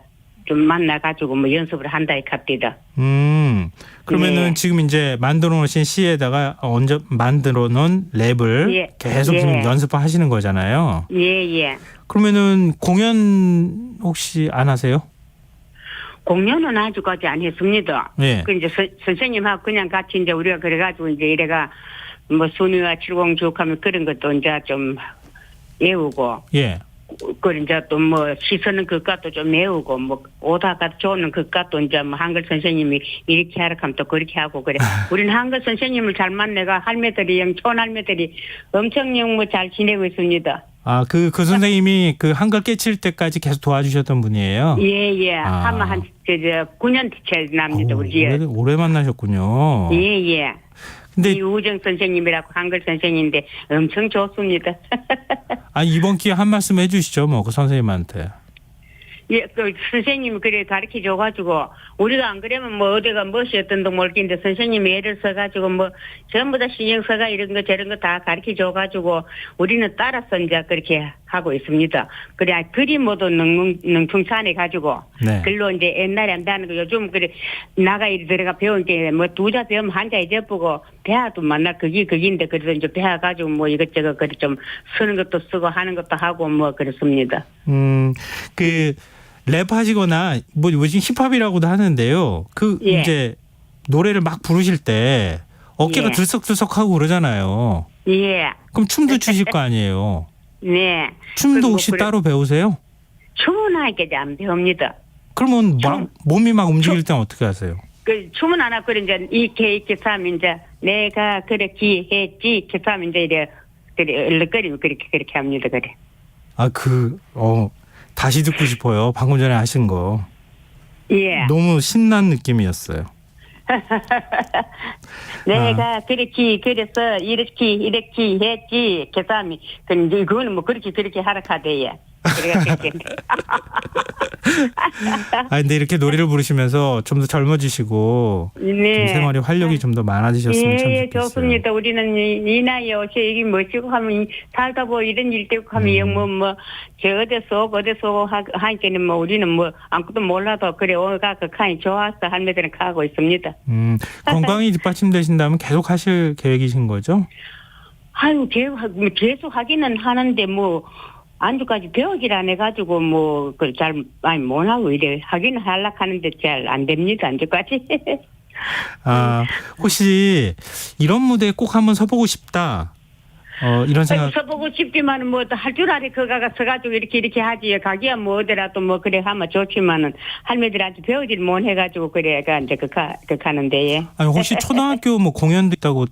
S7: 좀 만나가지고 뭐 연습을 한다 이갑니다.
S2: 그러면은
S7: 네.
S2: 지금 이제 만들어 놓으신 시에다가 언제 만들어 놓은 랩을
S7: 예.
S2: 계속 지금
S7: 예.
S2: 연습하시는 거잖아요.
S7: 예.
S2: 그러면은 공연 혹시 안 하세요?
S7: 공연은 아직까지 안 했습니다.
S2: 예.
S7: 그 이제 선생님하고 그냥 같이 이제 우리가 그래가지고 이제 이래가 뭐 순위와 칠공주하면 그런 것도 이제 좀 외우고,
S2: 예.
S7: 그 이제 또 뭐 시선은 그것도 좀 외우고, 뭐 오다가 좋는 그것도 이제 뭐 한글 선생님이 이렇게 하라 하면 또 그렇게 하고 그래. 우리는 한글 선생님을 잘 만나가 할매들이 촌할매들이 엄청 뭐 잘 지내고 있습니다.
S2: 아, 그 선생님이 그 한글 깨칠 때까지 계속 도와주셨던 분이에요?
S7: 예.
S2: 아.
S7: 아마 한 9년 째 납니다, 우리 집.
S2: 오래 만나셨군요.
S7: 예.
S2: 근데
S7: 이우정 선생님이라고 한글 선생님인데 엄청 좋습니다.
S2: 이번 기회에 한 말씀 해주시죠, 뭐 그 선생님한테.
S7: 예, 그 선생님이 그래 가르쳐 줘가지고 우리가 안 그러면 뭐 어디가 무엇이었던도 모르겠는데 선생님이 애를 써가지고 뭐 전부 다 신경 써가 이런 거 저런 거 다 가르쳐 줘가지고 우리는 따라서 이제 그렇게 하고 있습니다. 그래 글이 모두 능풍산해 가지고
S2: 네.
S7: 글로 이제 옛날에 한다는 거 요즘 그래 나가 이리 들어가 배운 게 뭐 두자 배우면 한자 잊어보고 배아도 만나 그기인데 그래서 이제 배워 가지고 뭐 이것저것 그래 좀 쓰는 것도 쓰고 하는 것도 하고 뭐 그렇습니다.
S2: 그 랩하시거나 뭐 요즘 힙합이라고도 하는데요. 그
S7: 예.
S2: 이제 노래를 막 부르실 때 어깨가
S7: 예.
S2: 들썩들썩하고 그러잖아요.
S7: 예.
S2: 그럼 춤도 추실 거 아니에요.
S7: 네.
S2: 춤도
S7: 뭐
S2: 혹시
S7: 그래-
S2: 따로 배우세요?
S7: 춤은 하게 안 배웁니다.
S2: 그러면
S7: 춤.
S2: 몸이 막 움직일 땐 어떻게 하세요?
S7: 그 춤은 안 하고 이제 이렇게 하면 이제 내가 그렇게 했지 이렇게 하면 이제 이래 그래 얼렁거리면 그렇게 합니다. 그래.
S2: 다시 듣고 싶어요. 방금 전에 하신 거.
S7: 예.
S2: 너무 신난 느낌이었어요.
S7: 내가 그렇게 그래서 이렇게 했지 계산이 근데 그거는 뭐 그렇게 하라 카대요. 그렇게
S2: 근데 이렇게 노래를 부르시면서 좀 더 젊어지시고
S7: 네.
S2: 좀 생활에 활력이 좀 더 많아지셨으면 참
S7: 예,
S2: 좋겠어요.
S7: 좋습니다. 우리는 이 나이에 어째 이게 멋지고 하면 살다 보고 이런 일 되고 하면 저 어디서 오고 하니까는 뭐 우리는 뭐 아무것도 몰라도 그래 오가 그 칸이 좋아서 할매들은 가고 있습니다.
S2: 건강이 뒷받침되신다면 계속 하실 계획이신 거죠?
S7: 아유 계속 하기는 하는데 뭐 안주까지 배우질 안 해가지고 뭐 그 잘 많이 못 하고 이래 하기는 하려고 하는데 잘 안 됩니다 안주까지.
S2: 혹시 이런 무대에 꼭 한번 서보고 싶다. 이런 생각.
S7: 서보고 싶지만은 뭐 할 줄 알아 그가 서가지고 이렇게 하지 가기야 뭐 어디라도 뭐 그래 하면 좋지만은 할매들한테 배우질 못 해가지고 그래가 이제 그 가는데.
S2: 혹시 초등학교 뭐 공연도 있다고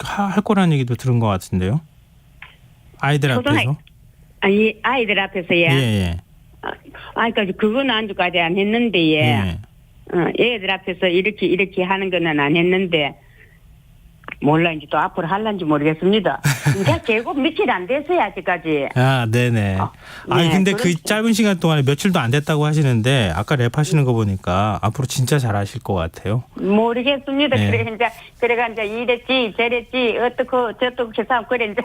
S2: 할 거라는 얘기도 들은 것 같은데요. 아이들 앞에서.
S7: 아니 아이들 앞에서요.
S2: 예.
S7: 그러니까 그거는 안주까지 안 했는데
S2: 예.
S7: 애들 앞에서 이렇게 하는 거는 안 했는데 몰라 이제 또 앞으로 할란지 모르겠습니다. 이제 계속 며칠 안 됐어요 아직까지.
S2: 네네.
S7: 네,
S2: 근데 그
S7: 그렇죠.
S2: 짧은 시간 동안에 며칠도 안 됐다고 하시는데 아까 랩하시는 거 보니까 앞으로 진짜 잘하실 것 같아요.
S7: 모르겠습니다.
S2: 네.
S7: 그래가 이제 이랬지 저랬지 어떻고 저떻고 해서 그래 이제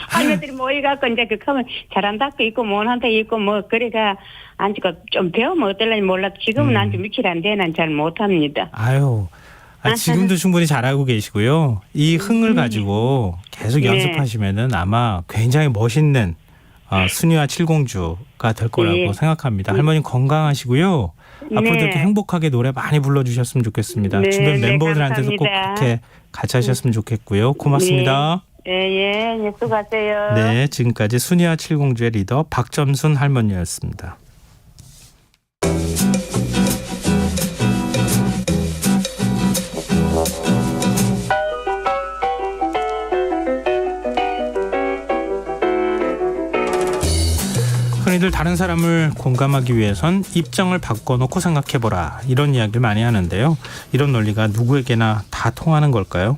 S7: 할머니들이 모여갖고 이제 그 하면 잘한다고 있고 못한다고 있고 뭐 그래가 안지가 좀 배우면 어떨런지 몰라도 지금은 안지 며칠 안 되는 잘 못합니다.
S2: 지금도 충분히 잘하고 계시고요. 이 흥을 가지고 계속
S7: 네.
S2: 연습하시면은 아마 굉장히 멋있는 순이와 칠공주가 될 거라고
S7: 네.
S2: 생각합니다. 할머니 건강하시고요. 앞으로도
S7: 네.
S2: 이렇게 행복하게 노래 많이 불러주셨으면 좋겠습니다.
S7: 네,
S2: 주변
S7: 네,
S2: 멤버들한테도 꼭
S7: 감사합니다.
S2: 그렇게 같이 하셨으면 좋겠고요. 고맙습니다.
S7: 예, 수고하세요.
S2: 네, 지금까지 순이와 칠공주의 리더 박점순 할머니였습니다. 흔히들 다른 사람을 공감하기 위해선 입장을 바꿔놓고 생각해보라 이런 이야기를 많이 하는데요. 이런 논리가 누구에게나 다 통하는 걸까요?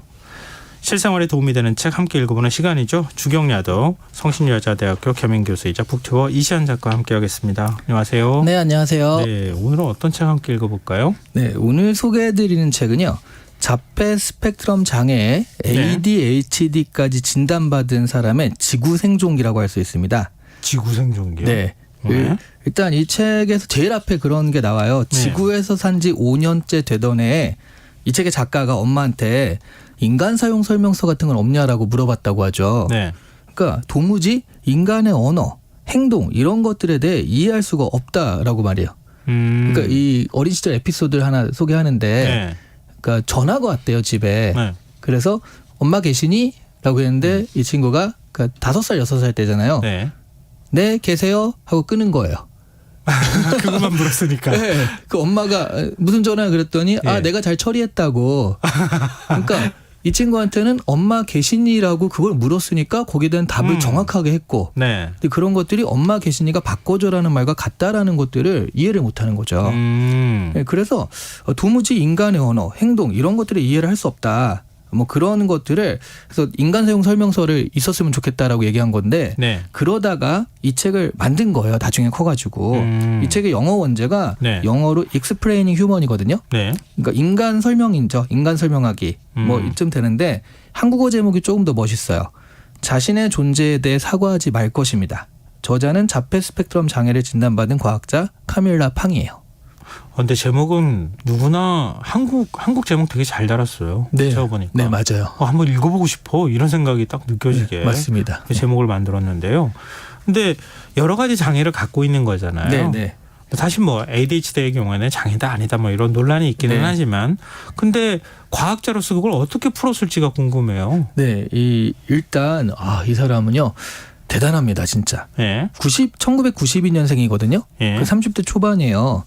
S2: 실생활에 도움이 되는 책 함께 읽어보는 시간이죠. 주경야독 성신여자대학교 겸임교수이자 북튜버 이시안 작가와 함께하겠습니다. 안녕하세요.
S8: 네, 안녕하세요.
S2: 네, 오늘은 어떤 책 함께 읽어볼까요?
S8: 네, 오늘 소개해드리는 책은요. 자폐 스펙트럼 장애에 ADHD까지 진단받은 사람의 지구 생존기라고 할 수 있습니다.
S2: 지구 생존기요?
S8: 네.
S2: 네.
S8: 일단 이 책에서 제일 앞에 그런 게 나와요.
S2: 네.
S8: 지구에서 산 지 5년째 되던 해에 이 책의 작가가 엄마한테 인간 사용 설명서 같은 건 없냐라고 물어봤다고 하죠.
S2: 네.
S8: 그러니까 도무지 인간의 언어, 행동 이런 것들에 대해 이해할 수가 없다라고 말해요. 그러니까 이 어린 시절 에피소드를 하나 소개하는데
S2: 네.
S8: 그러니까 전화가 왔대요 집에.
S2: 네.
S8: 그래서 엄마 계시니? 라고 했는데 이 친구가 그러니까 5살 6살 때잖아요.
S2: 네.
S8: 네 계세요? 하고 끊은 거예요.
S2: 그것만 물었으니까.
S8: 네. 그 엄마가 무슨 전화야 그랬더니
S2: 네.
S8: 내가 잘 처리했다고. 그러니까 이 친구한테는 엄마 계시니라고 그걸 물었으니까 거기에 대한 답을 정확하게 했고
S2: 네.
S8: 근데 그런 것들이 엄마 계시니가 바꿔줘라는 말과 같다라는 것들을 이해를 못하는 거죠. 네, 그래서 도무지 인간의 언어, 행동 이런 것들을 이해를 할 수 없다. 뭐 그런 것들을 그래서 인간 사용 설명서를 있었으면 좋겠다라고 얘기한 건데
S2: 네.
S8: 그러다가 이 책을 만든 거예요. 나중에 커가지고 이 책의 영어 원제가
S2: 네.
S8: 영어로 Explaining Human이거든요.
S2: 네.
S8: 그러니까 인간 설명인죠. 인간 설명하기 뭐 이쯤 되는데 한국어 제목이 조금 더 멋있어요. 자신의 존재에 대해 사과하지 말 것입니다. 저자는 자폐 스펙트럼 장애를 진단받은 과학자 카밀라 팡이에요.
S2: 근데 제목은 누구나 한국 제목 되게 잘 달았어요.
S8: 네,
S2: 찾아보니까.
S8: 네 맞아요.
S2: 한번 읽어보고 싶어 이런 생각이 딱 느껴지게
S8: 네, 맞습니다.
S2: 그 제목을 만들었는데요. 근데 여러 가지 장애를 갖고 있는 거잖아요.
S8: 네, 네.
S2: 사실 뭐 ADHD의 경우에는 장애다 아니다 뭐 이런 논란이 있기는
S8: 네.
S2: 하지만 근데 과학자로서 그걸 어떻게 풀었을지가 궁금해요.
S8: 네, 일단 이 사람은요 대단합니다 진짜.
S2: 예.
S8: 1992년생이거든요.
S2: 예.
S8: 그 30대 초반이에요.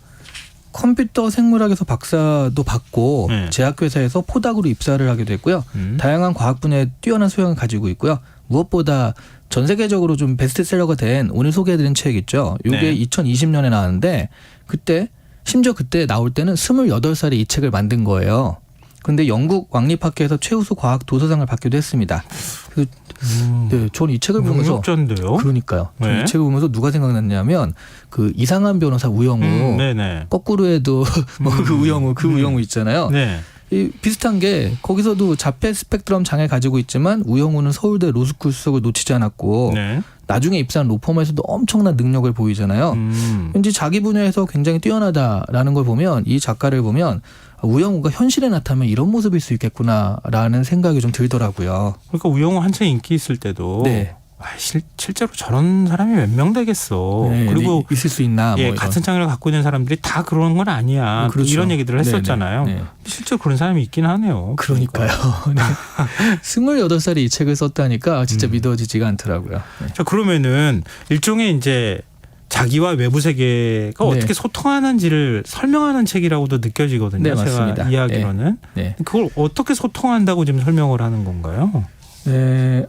S8: 컴퓨터 생물학에서 박사도 받고
S2: 네.
S8: 제약회사에서 포닥으로 입사를 하게 됐고요. 다양한 과학 분야에 뛰어난 소양을 가지고 있고요. 무엇보다 전 세계적으로 좀 베스트셀러가 된 오늘 소개해드린 책 있죠. 이게
S2: 네.
S8: 2020년에 나왔는데 심지어 그때 나올 때는 28살에 이 책을 만든 거예요. 근데 영국 왕립학회에서 최우수 과학 도서상을 받기도 했습니다. 그래서 네, 저는 이 책을 보면서
S2: 능력자인데요.
S8: 그러니까요. 저는
S2: 네.
S8: 이 책을 보면서 누가 생각났냐면 그 이상한 변호사 우영우
S2: 네네.
S8: 거꾸로 해도 뭐 그 우영우 있잖아요.
S2: 네.
S8: 이 비슷한 게 거기서도 자폐 스펙트럼 장애 가지고 있지만 우영우는 서울대 로스쿨 수석을 놓치지 않았고
S2: 네.
S8: 나중에 입사한 로펌에서도 엄청난 능력을 보이잖아요. 왠지 자기 분야에서 굉장히 뛰어나다라는 걸 보면 이 작가를 보면 우영우가 현실에 나타나면 이런 모습일 수 있겠구나라는 생각이 좀 들더라고요.
S2: 그러니까 우영우 한창 인기 있을 때도
S8: 네.
S2: 실제로 저런 사람이 몇 명 되겠어.
S8: 네,
S2: 그리고
S8: 있을 수 있나?
S2: 예,
S8: 뭐
S2: 같은 장애를 갖고 있는 사람들이 다 그런 건 아니야.
S8: 그렇죠.
S2: 이런 얘기들을 했었잖아요.
S8: 네, 네.
S2: 실제로 그런 사람이 있긴 하네요.
S8: 그러니까요. 네. 28살에 이 책을 썼다니까 진짜 믿어지지가 않더라고요. 네.
S2: 자, 그러면은 일종의 이제 자기와 외부 세계가
S8: 네.
S2: 어떻게 소통하는지를 설명하는 책이라고도 느껴지거든요.
S8: 네,
S2: 제가
S8: 맞습니다.
S2: 이야기로는.
S8: 네.
S2: 그걸 어떻게 소통한다고 지금 설명을 하는 건가요?
S8: 네,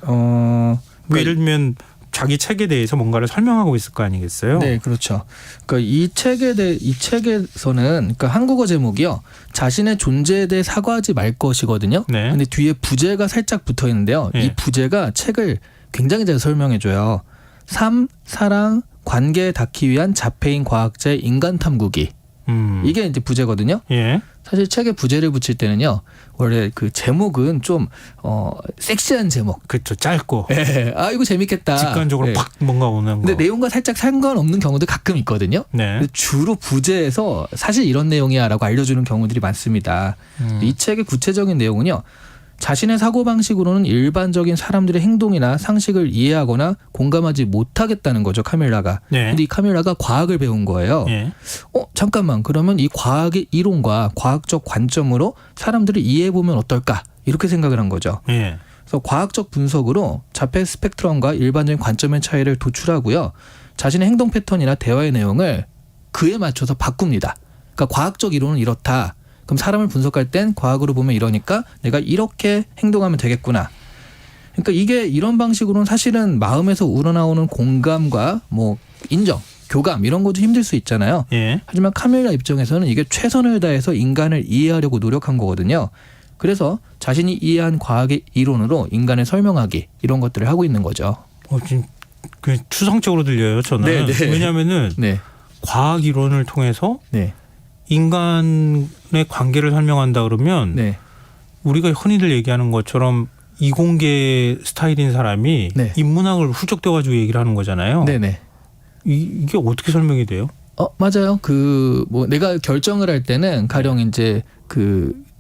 S2: 뭐 예를 들면 자기 책에 대해서 뭔가를 설명하고 있을 거 아니겠어요?
S8: 네, 그렇죠. 그러니까 이 책에서는 그러니까 한국어 제목이요. 자신의 존재에 대해 사과하지 말 것이거든요.
S2: 네.
S8: 근데 뒤에 부제가 살짝 붙어 있는데요.
S2: 네.
S8: 이 부제가 책을 굉장히 잘 설명해 줘요. 삶, 사랑, 관계에 닿기 위한 자폐인 과학자의 인간 탐구기. 이게 이제 부제거든요.
S2: 예.
S8: 사실 책에 부제를 붙일 때는요. 원래 그 제목은 좀 섹시한 제목.
S2: 그렇죠. 짧고
S8: 예. 이거 재밌겠다.
S2: 직관적으로
S8: 예.
S2: 팍 뭔가 오는 거.
S8: 근데 내용과 살짝 상관없는 경우도 가끔 있거든요.
S2: 네.
S8: 근데 주로 부제에서 사실 이런 내용이야라고 알려주는 경우들이 많습니다. 이 책의 구체적인 내용은요. 자신의 사고방식으로는 일반적인 사람들의 행동이나 상식을 이해하거나 공감하지 못하겠다는 거죠. 카밀라가.
S2: 네.
S8: 근데 이 카밀라가 과학을 배운 거예요.
S2: 예.
S8: 잠깐만 그러면 이 과학의 이론과 과학적 관점으로 사람들을 이해해보면 어떨까 이렇게 생각을 한 거죠.
S2: 예.
S8: 그래서 과학적 분석으로 자폐 스펙트럼과 일반적인 관점의 차이를 도출하고요. 자신의 행동 패턴이나 대화의 내용을 그에 맞춰서 바꿉니다. 그러니까 과학적 이론은 이렇다. 그럼 사람을 분석할 땐 과학으로 보면 이러니까 내가 이렇게 행동하면 되겠구나. 그러니까 이게 이런 방식으로는 사실은 마음에서 우러나오는 공감과 뭐 인정, 교감 이런 것도 힘들 수 있잖아요.
S2: 예.
S8: 하지만 카밀라 입장에서는 이게 최선을 다해서 인간을 이해하려고 노력한 거거든요. 그래서 자신이 이해한 과학의 이론으로 인간을 설명하기 이런 것들을 하고 있는 거죠.
S2: 지금 그 추상적으로 들려요. 저는
S8: 네, 네.
S2: 왜냐하면은
S8: 네,
S2: 과학 이론을 통해서
S8: 네,
S2: 인간의 관계를 설명한다 그러면
S8: 네,
S2: 우리가 흔히들 얘기하는 것처럼 이공계 스타일인 사람이
S8: 네.
S2: 인문학을 훌쩍대가지고 얘기를 하는 거잖아요.
S8: 네, 네.
S2: 이게 어떻게 설명이 돼요?
S8: 맞아요. 그 뭐 내가 결정을 할 때는 가령 이제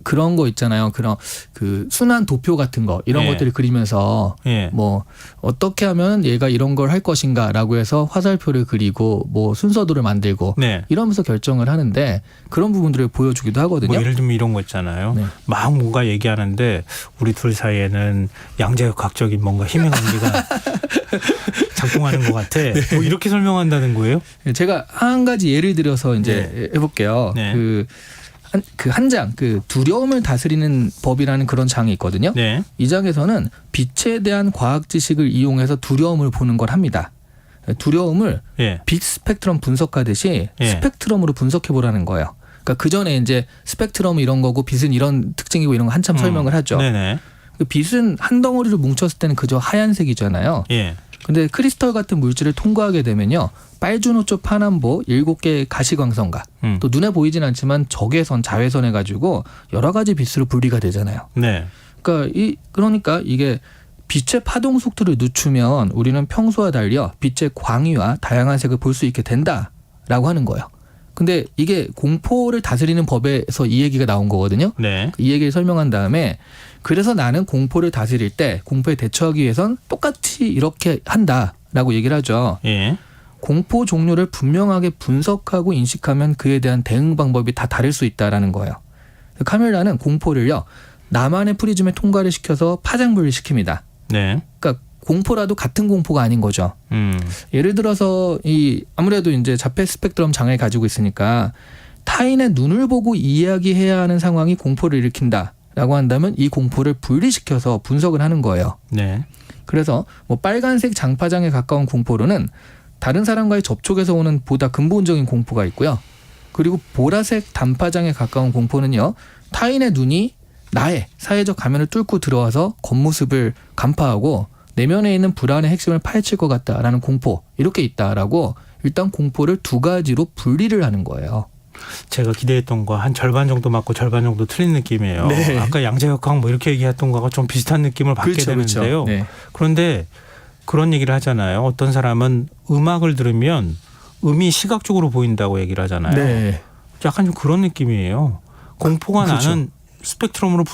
S8: 그런 거 있잖아요. 그런 그 순환 도표 같은 거 이런
S2: 예.
S8: 것들을 그리면서
S2: 예.
S8: 뭐 어떻게 하면 얘가 이런 걸 할 것인가라고 해서 화살표를 그리고 뭐 순서도를 만들고
S2: 네.
S8: 이러면서 결정을 하는데 그런 부분들을 보여주기도 하거든요.
S2: 뭐 예를 들면 이런 거 있잖아요.
S8: 네.
S2: 막 뭔가 얘기하는데 우리 둘 사이에는 양자역학적인 뭔가 힘의 관계가 작동하는 것 같아. 뭐 이렇게 설명한다는 거예요?
S8: 제가 한 가지 예를 들어서 이제 해볼게요.
S2: 네.
S8: 한 장, 두려움을 다스리는 법이라는 그런 장이 있거든요.
S2: 네.
S8: 이 장에서는 빛에 대한 과학 지식을 이용해서 두려움을 보는 걸 합니다. 두려움을
S2: 예.
S8: 빛 스펙트럼 분석하듯이
S2: 예.
S8: 스펙트럼으로 분석해 보라는 거예요. 그러니까 그 전에 이제 스펙트럼은 이런 거고 빛은 이런 특징이고 이런 거 한참 설명을 하죠.
S2: 네네.
S8: 그 빛은 한 덩어리를 뭉쳤을 때는 그저 하얀색이잖아요.
S2: 예.
S8: 근데 크리스털 같은 물질을 통과하게 되면요. 빨주노초 파남보 7개의 가시광선과 또 눈에 보이진 않지만 적외선, 자외선 해가지고 여러 가지 빛으로 분리가 되잖아요.
S2: 네.
S8: 그러니까 이게 빛의 파동 속도를 늦추면 우리는 평소와 달려 빛의 광위와 다양한 색을 볼 수 있게 된다라고 하는 거예요. 근데 이게 공포를 다스리는 법에서 이 얘기가 나온 거거든요.
S2: 네.
S8: 이 얘기를 설명한 다음에 그래서 나는 공포를 다스릴 때 공포에 대처하기 위해선 똑같이 이렇게 한다라고 얘기를 하죠.
S2: 예.
S8: 공포 종류를 분명하게 분석하고 인식하면 그에 대한 대응 방법이 다 다를 수 있다라는 거예요. 카밀라는 공포를요. 나만의 프리즘에 통과를 시켜서 파장분리를 시킵니다.
S2: 네.
S8: 그러니까 공포라도 같은 공포가 아닌 거죠. 예를 들어서 아무래도 이제 자폐 스펙트럼 장애를 가지고 있으니까 타인의 눈을 보고 이야기해야 하는 상황이 공포를 일으킨다라고 한다면 이 공포를 분리시켜서 분석을 하는 거예요.
S2: 네.
S8: 그래서 뭐 빨간색 장파장에 가까운 공포로는 다른 사람과의 접촉에서 오는 보다 근본적인 공포가 있고요. 그리고 보라색 단파장에 가까운 공포는요. 타인의 눈이 나의 사회적 가면을 뚫고 들어와서 겉모습을 간파하고 내면에 있는 불안의 핵심을 파헤칠 것 같다라는 공포 이렇게 있다라고 일단 공포를 두 가지로 분리를 하는 거예요.
S2: 제가 기대했던 거 한 절반 정도 맞고 절반 정도 틀린 느낌이에요.
S8: 네.
S2: 아까 양자역학 뭐 이렇게 얘기했던 거가 좀 비슷한 느낌을 받게 되는데요.
S8: 네.
S2: 그런데 그런 얘기를 하잖아요. 어떤 사람은 음악을 들으면 음이 시각적으로 보인다고 얘기를 하잖아요.
S8: 네.
S2: 약간 좀 그런 느낌이에요. 공포가
S8: 그렇죠.
S2: 나는 스펙트럼으로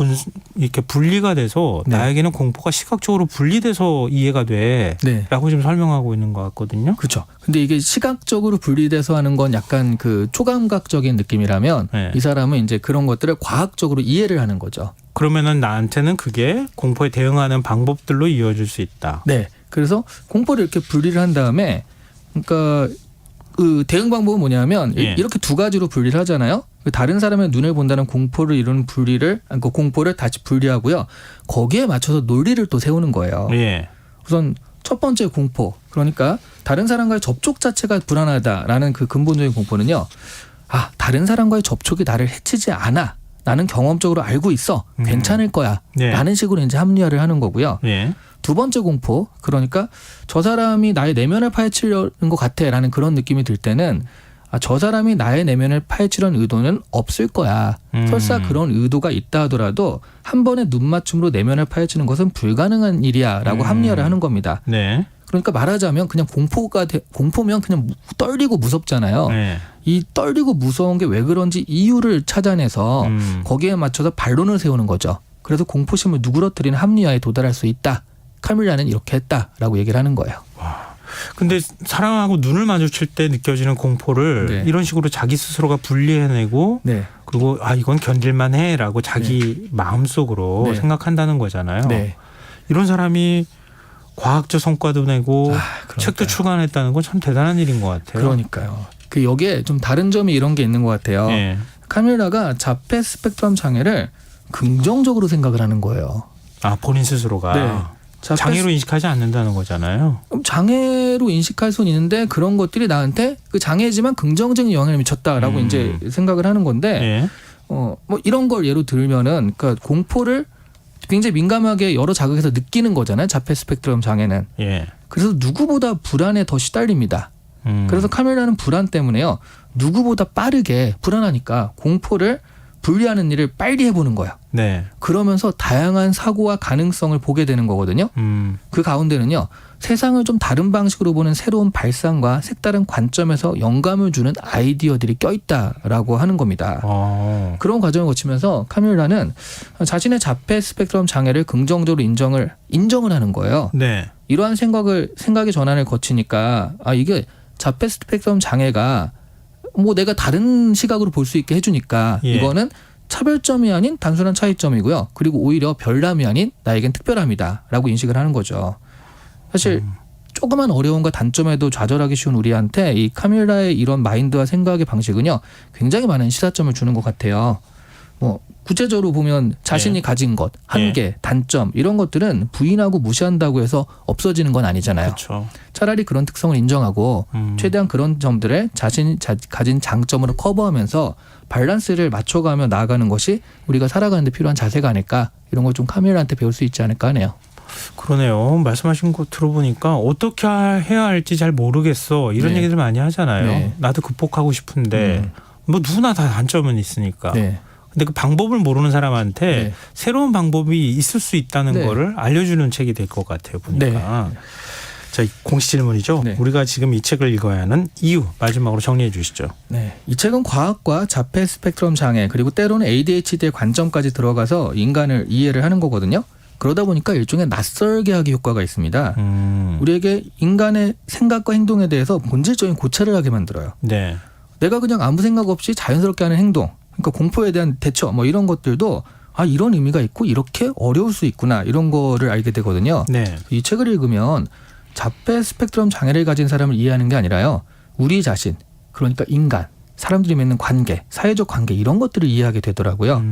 S2: 이렇게 분리가 돼서
S8: 네.
S2: 나에게는 공포가 시각적으로 분리돼서 이해가 돼.
S8: 네.
S2: 라고 지금 설명하고 있는 것 같거든요.
S8: 그렇죠. 근데 이게 시각적으로 분리돼서 하는 건 약간 초감각적인 느낌이라면
S2: 네.
S8: 이 사람은 이제 그런 것들을 과학적으로 이해를 하는 거죠.
S2: 그러면은 나한테는 그게 공포에 대응하는 방법들로 이어질 수 있다.
S8: 네. 그래서 공포를 이렇게 분리를 한 다음에 그러니까 그 대응 방법은 뭐냐면
S2: 예.
S8: 이렇게 두 가지로 분리를 하잖아요. 다른 사람의 눈을 본다는 공포를 이루는 분리를 그 공포를 다시 분리하고요. 거기에 맞춰서 논리를 또 세우는 거예요.
S2: 예.
S8: 우선 첫 번째 공포. 그러니까 다른 사람과의 접촉 자체가 불안하다라는 그 근본적인 공포는요. 다른 사람과의 접촉이 나를 해치지 않아. 나는 경험적으로 알고 있어. 괜찮을 거야.
S2: 네.
S8: 라는 식으로 이제 합리화를 하는 거고요.
S2: 예.
S8: 두 번째 공포. 그러니까 저 사람이 나의 내면을 파헤치려는 것 같아. 라는 그런 느낌이 들 때는 저 사람이 나의 내면을 파헤치려는 의도는 없을 거야. 설사 그런 의도가 있다 하더라도 한 번의 눈 맞춤으로 내면을 파헤치는 것은 불가능한 일이야. 라고 합리화를 하는 겁니다.
S2: 네.
S8: 그러니까 말하자면 그냥 공포면 그냥 떨리고 무섭잖아요.
S2: 네.
S8: 이 떨리고 무서운 게 왜 그런지 이유를 찾아내서 거기에 맞춰서 반론을 세우는 거죠. 그래서 공포심을 누그러뜨리는 합리화에 도달할 수 있다. 카밀라는 이렇게 했다라고 얘기를 하는 거예요.
S2: 근데 사람하고 눈을 마주칠 때 느껴지는 공포를
S8: 네.
S2: 이런 식으로 자기 스스로가 분리해내고
S8: 네.
S2: 그리고 이건 견딜만 해라고 자기 마음속으로
S8: 네.
S2: 생각한다는 거잖아요.
S8: 네.
S2: 이런 사람이 과학적 성과도 내고
S8: 그러니까요.
S2: 책도 출간했다는 건 참 대단한 일인 것 같아요.
S8: 그러니까요. 여기에 좀 다른 점이 이런 게 있는 것 같아요.
S2: 네.
S8: 카밀라가 자폐 스펙트럼 장애를 긍정적으로 생각을 하는 거예요.
S2: 본인 스스로가
S8: 네.
S2: 장애로 인식하지 않는다는 거잖아요.
S8: 장애로 인식할 수는 있는데 그런 것들이 나한테 그 장애지만 긍정적인 영향을 미쳤다라고 이제 생각을 하는 건데
S2: 예.
S8: 뭐 이런 걸 예로 들면은 그러니까 공포를 굉장히 민감하게 여러 자극에서 느끼는 거잖아요. 자폐 스펙트럼 장애는.
S2: 예.
S8: 그래서 누구보다 불안에 더 시달립니다. 그래서 카밀라는 불안 때문에요. 누구보다 빠르게 불안하니까 공포를 분리하는 일을 빨리 해보는 거예요.
S2: 네.
S8: 그러면서 다양한 사고와 가능성을 보게 되는 거거든요. 그 가운데는요. 세상을 좀 다른 방식으로 보는 새로운 발상과 색다른 관점에서 영감을 주는 아이디어들이 껴있다라고 하는 겁니다. 그런 과정을 거치면서 카밀라는 자신의 자폐 스펙트럼 장애를 긍정적으로 인정을 하는 거예요.
S2: 네.
S8: 이러한 생각의 전환을 거치니까 이게 자폐 스펙트럼 장애가 뭐 내가 다른 시각으로 볼 수 있게 해주니까
S2: 예.
S8: 이거는 차별점이 아닌 단순한 차이점이고요. 그리고 오히려 별남이 아닌 나에겐 특별함이다라고 인식을 하는 거죠. 사실 조그만 어려움과 단점에도 좌절하기 쉬운 우리한테 이 카밀라의 이런 마인드와 생각의 방식은요. 굉장히 많은 시사점을 주는 것 같아요. 뭐 구체적으로 보면 자신이 가진 것, 한계, 단점 이런 것들은 부인하고 무시한다고 해서 없어지는 건 아니잖아요.
S2: 그렇죠.
S8: 차라리 그런 특성을 인정하고 최대한 그런 점들을 자신이 가진 장점으로 커버하면서 밸런스를 맞춰가며 나아가는 것이 우리가 살아가는 데 필요한 자세가 아닐까 이런 걸 좀 카밀라한테 배울 수 있지 않을까 하네요.
S2: 그러네요. 말씀하신 거 들어보니까 어떻게 해야 할지 잘 모르겠어. 이런
S8: 네.
S2: 얘기들 많이 하잖아요.
S8: 네.
S2: 나도 극복하고 싶은데 뭐 누구나 다 단점은 있으니까.
S8: 네.
S2: 근데 그 방법을 모르는 사람한테
S8: 네.
S2: 새로운 방법이 있을 수 있다는
S8: 네.
S2: 거를 알려주는 책이 될 것 같아요. 보니까. 자, 공식 질문이죠.
S8: 네.
S2: 우리가 지금 이 책을 읽어야 하는 이유 마지막으로 정리해 주시죠.
S8: 네, 이 책은 과학과 자폐 스펙트럼 장애 그리고 때로는 ADHD의 관점까지 들어가서 인간을 이해를 하는 거거든요. 그러다 보니까 일종의 낯설게 하기 효과가 있습니다. 우리에게 인간의 생각과 행동에 대해서 본질적인 고찰을 하게 만들어요.
S2: 네.
S8: 내가 그냥 아무 생각 없이 자연스럽게 하는 행동, 그러니까 공포에 대한 대처 뭐 이런 것들도 이런 의미가 있고 이렇게 어려울 수 있구나 이런 거를 알게 되거든요.
S2: 네.
S8: 이 책을 읽으면 자폐 스펙트럼 장애를 가진 사람을 이해하는 게 아니라요. 우리 자신, 그러니까 인간, 사람들이 맺는 관계, 사회적 관계 이런 것들을 이해하게 되더라고요.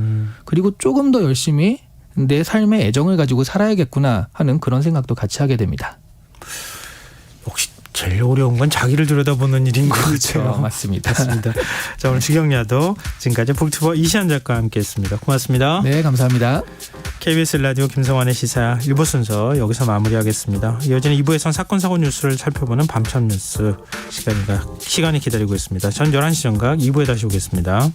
S8: 그리고 조금 더 열심히 내 삶에 애정을 가지고 살아야겠구나 하는 그런 생각도 같이 하게 됩니다.
S2: 역시 제일 어려운 건 자기를 들여다보는 일인 것 같아요.
S8: 맞습니다.
S2: 맞습니다. 자, 오늘 주경야도 지금까지 북튜버 이시안 작가와 함께했습니다. 고맙습니다.
S8: 네, 감사합니다.
S2: KBS 라디오 김성환의 시사 1부 순서 여기서 마무리하겠습니다. 이어지는 2부에선 사건 사고 뉴스를 살펴보는 밤참 뉴스 시간이 기다리고 있습니다. 전 11시 정각 2부에 다시 오겠습니다.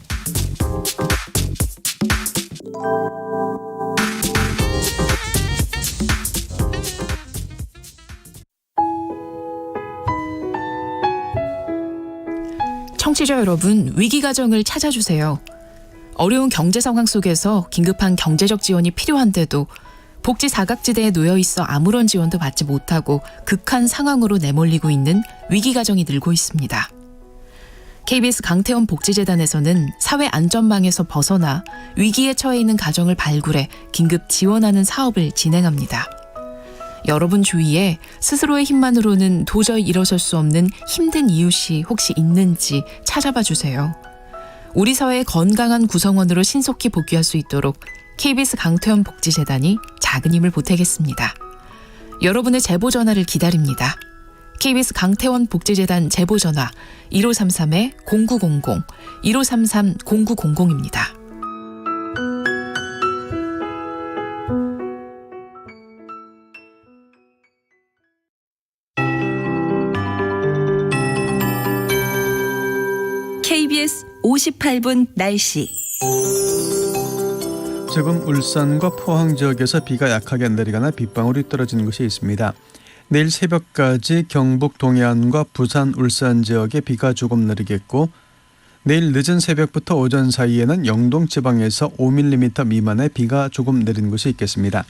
S9: 청취자 여러분, 위기가정을 찾아주세요. 어려운 경제 상황 속에서 긴급한 경제적 지원이 필요한데도 복지 사각지대에 놓여 있어 아무런 지원도 받지 못하고 극한 상황으로 내몰리고 있는 위기가정이 늘고 있습니다. KBS 강태원 복지재단에서는 사회 안전망에서 벗어나 위기에 처해 있는 가정을 발굴해 긴급 지원하는 사업을 진행합니다. 여러분 주위에 스스로의 힘만으로는 도저히 일어설 수 없는 힘든 이웃이 혹시 있는지 찾아봐 주세요. 우리 사회의 건강한 구성원으로 신속히 복귀할 수 있도록 KBS 강태원 복지재단이 작은 힘을 보태겠습니다. 여러분의 제보 전화를 기다립니다. KBS 강태원 복지재단 제보 전화 1533-0900, 1533-0900입니다.
S10: KBS 58분 날씨.
S11: 지금 울산과 포항 지역에서 비가 약하게 내리거나 빗방울이 떨어지는 곳이 있습니다. 내일 새벽까지 경북 동해안과 부산, 울산 지역에 비가 조금 내리겠고 내일 늦은 새벽부터 오전 사이에는 영동 지방에서 5mm 미만의 비가 조금 내리는 곳이 있겠습니다.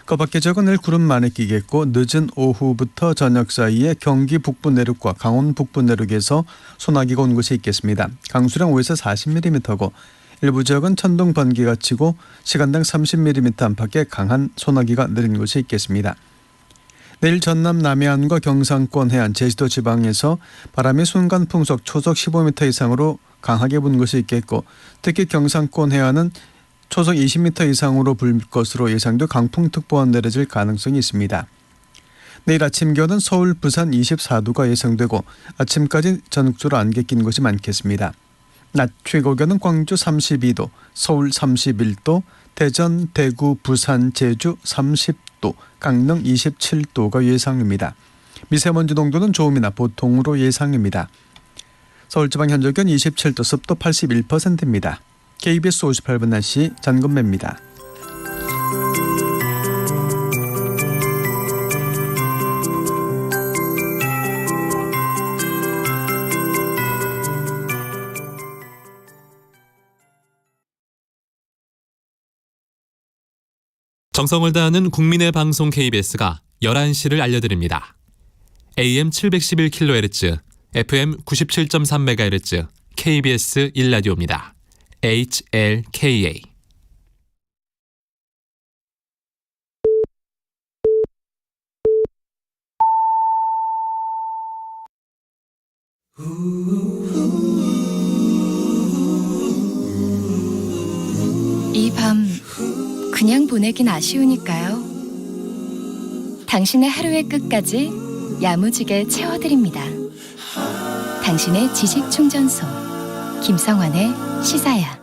S11: 그 밖에 지역은 내일 구름 많이 끼겠고 늦은 오후부터 저녁 사이에 경기 북부 내륙과 강원 북부 내륙에서 소나기가 온 곳이 있겠습니다. 강수량 5에서 40mm고 일부 지역은 천둥 번개가 치고 시간당 30mm 안팎의 강한 소나기가 내린 곳이 있겠습니다. 내일 전남 남해안과 경상권 해안, 제주도 지방에서 바람이 순간 풍속 초속 15m 이상으로 강하게 부는 곳이 있겠고 특히 경상권 해안은 초속 20m 이상으로 불 것으로 예상돼 강풍특보가 내려질 가능성이 있습니다. 내일 아침 기온은 서울, 부산 24도가 예상되고 아침까지 전국적으로 안개 낀 곳이 많겠습니다. 낮 최고 기온은 광주 32도, 서울 31도, 대전, 대구, 부산, 제주 30도, 강릉 27도가 예상입니다. 미세먼지 농도는 좋음이나 보통으로 예상입니다. 서울지방 현재 기온 27도, 습도 81%입니다. KBS 58분 날씨 전금매입니다.
S12: 정성을 다하는 국민의 방송 KBS가 11시를 알려드립니다. AM 711kHz, FM 97.3MHz, KBS 1라디오입니다. HLKA.
S4: 이 밤 그냥 보내긴 아쉬우니까요. 당신의 하루의 끝까지 야무지게 채워드립니다. 당신의 지식 충전소 김성환의 시사야.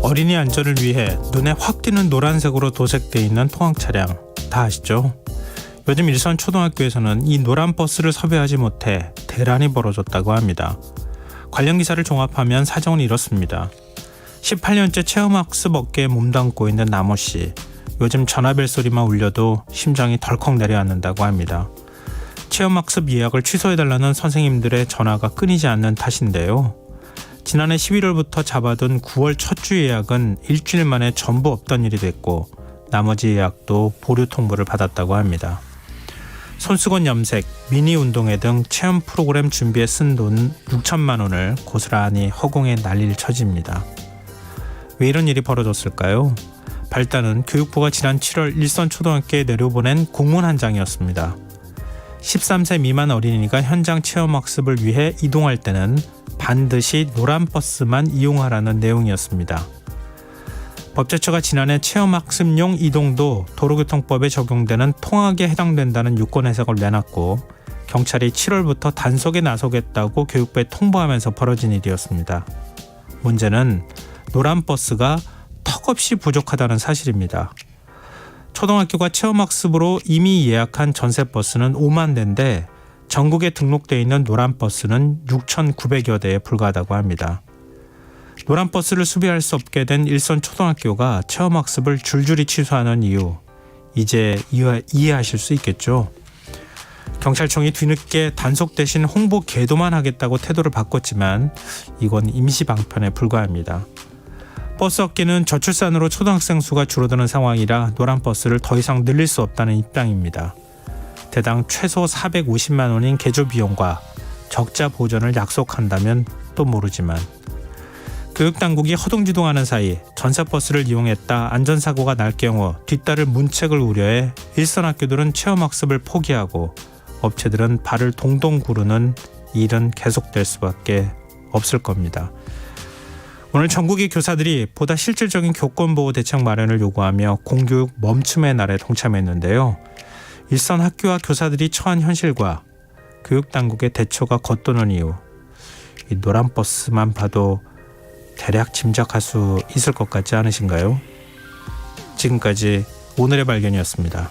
S2: 어린이 안전을 위해 눈에 확 띄는 노란색으로 도색되어 있는 통학 차량 다 아시죠? 요즘 일선 초등학교에서는 이 노란 버스를 섭외하지 못해 대란이 벌어졌다고 합니다. 관련 기사를 종합하면 사정은 이렇습니다. 18년째 체험학습 업계에 몸담고 있는 남호 씨. 요즘 전화벨 소리만 울려도 심장이 덜컥 내려앉는다고 합니다. 체험학습 예약을 취소해달라는 선생님들의 전화가 끊이지 않는 탓인데요. 지난해 11월부터 잡아둔 9월 첫 주 예약은 일주일 만에 전부 없던 일이 됐고 나머지 예약도 보류 통보를 받았다고 합니다. 손수건 염색, 미니 운동회 등 체험 프로그램 준비에 쓴 돈 6천만 원을 고스란히 허공에 날릴 처지입니다. 왜 이런 일이 벌어졌을까요? 발단은 교육부가 지난 7월 일선 초등학교에 내려보낸 공문 한 장이었습니다. 13세 미만 어린이가 현장 체험학습을 위해 이동할 때는 반드시 노란 버스만 이용하라는 내용이었습니다. 법제처가 지난해 체험학습용 이동도 도로교통법에 적용되는 통학에 해당된다는 유권 해석을 내놨고 경찰이 7월부터 단속에 나서겠다고 교육부에 통보하면서 벌어진 일이었습니다. 문제는 노란 버스가 턱없이 부족하다는 사실입니다. 초등학교가 체험학습으로 이미 예약한 전세버스는 5만 대인데 전국에 등록되어 있는 노란 버스는 6,900여 대에 불과하다고 합니다. 노란 버스를 수비할 수 없게 된 일선 초등학교가 체험학습을 줄줄이 취소하는 이유, 이제 이해하실 수 있겠죠. 경찰청이 뒤늦게 단속 대신 홍보 계도만 하겠다고 태도를 바꿨지만 이건 임시 방편에 불과합니다. 버스 업계는 저출산으로 초등학생 수가 줄어드는 상황이라 노란 버스를 더 이상 늘릴 수 없다는 입장입니다. 대당 최소 450만 원인 개조 비용과 적자 보전을 약속한다면 또 모르지만 교육당국이 허둥지둥하는 사이 전세버스를 이용했다 안전사고가 날 경우 뒤따를 문책을 우려해 일선 학교들은 체험학습을 포기하고 업체들은 발을 동동 구르는 일은 계속될 수밖에 없을 겁니다. 오늘 전국의 교사들이 보다 실질적인 교권보호 대책 마련을 요구하며 공교육 멈춤의 날에 동참했는데요. 일선 학교와 교사들이 처한 현실과 교육당국의 대처가 겉도는 이유, 이 노란 버스만 봐도 대략 짐작할 수 있을 것 같지 않으신가요? 지금까지 오늘의 발견이었습니다.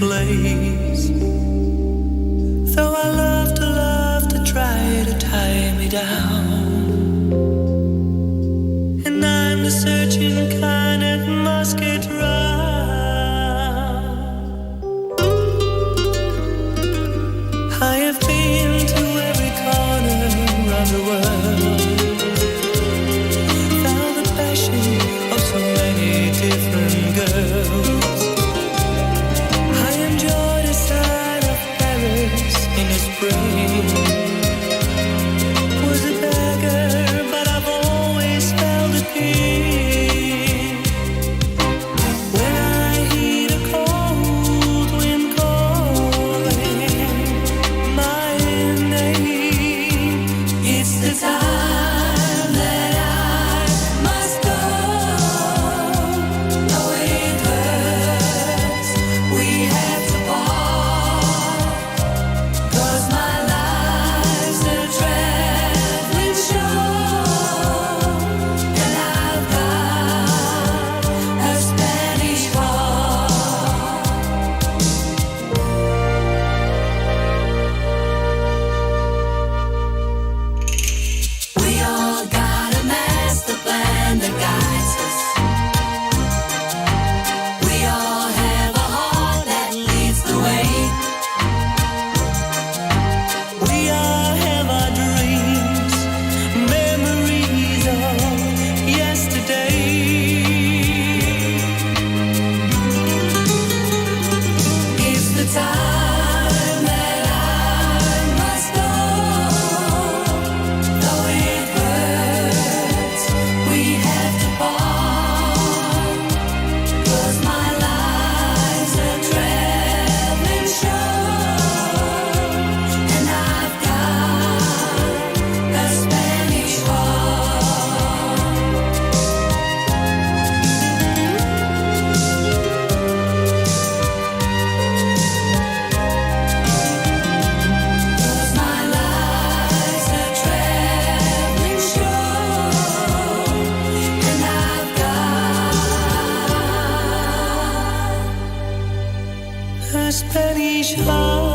S13: place. Though I love to try to tie me down, and I'm the searching kind that must get round. I have been to every corner of the world, found the passion of so many different girls. I enjoy the sight of Paris in the spring. Was a beggar, but I've always felt at peace. When I hear the cold wind calling my name, it's the time that I must go. Though it hurts, we have to part. 'Cause my life's a traveling show, and I've got a Spanish heart. We all got a master plan that guides us. We all have a heart that leads the way. We all have our dreams, memories of yesterday. It's the time that I must go. Though it hurts, we have to part. 'Cause my life's a traveling show, and I've got a Spanish heart. 'Cause my life's a traveling show, and I've got a Spanish heart.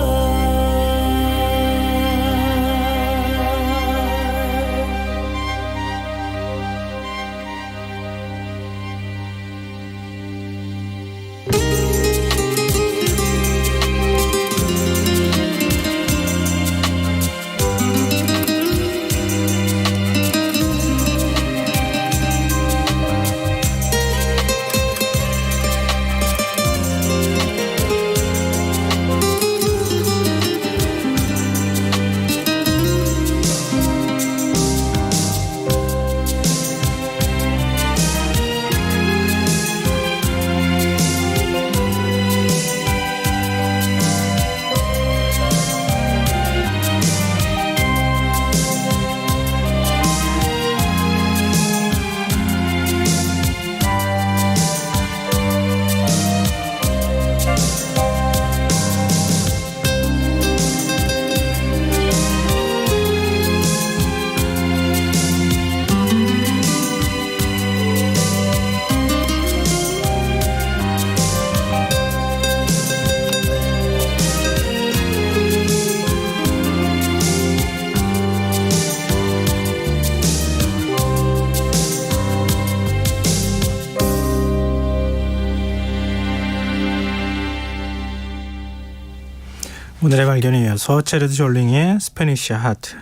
S2: 오늘의 발견에 이어서 제레드 졸링의 스페니쉬 하트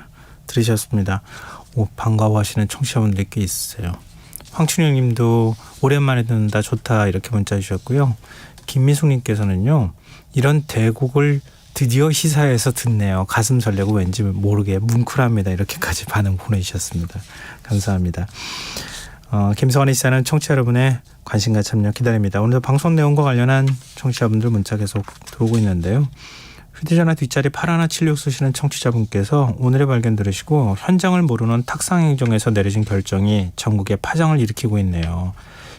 S2: 들으셨습니다. 오, 반가워하시는 청취자분들이 꽤 있어요. 황춘영 님도 오랜만에 듣는다 좋다 이렇게 문자 주셨고요. 김미숙 님께서는요. 이런 대곡을 드디어 시사에서 듣네요. 가슴 설레고 왠지 모르게 뭉클합니다. 이렇게까지 반응 보내주셨습니다. 감사합니다. 김성환의 시사는 청취자 여러분의 관심과 참여 기다립니다. 오늘도 방송 내용과 관련한 청취자분들 문자 계속 들어오고 있는데요. 휴대전화 뒷자리 8176 쓰시는 청취자분께서 오늘의 발견 들으시고 현장을 모르는 탁상행정에서 내려진 결정이 전국에 파장을 일으키고 있네요.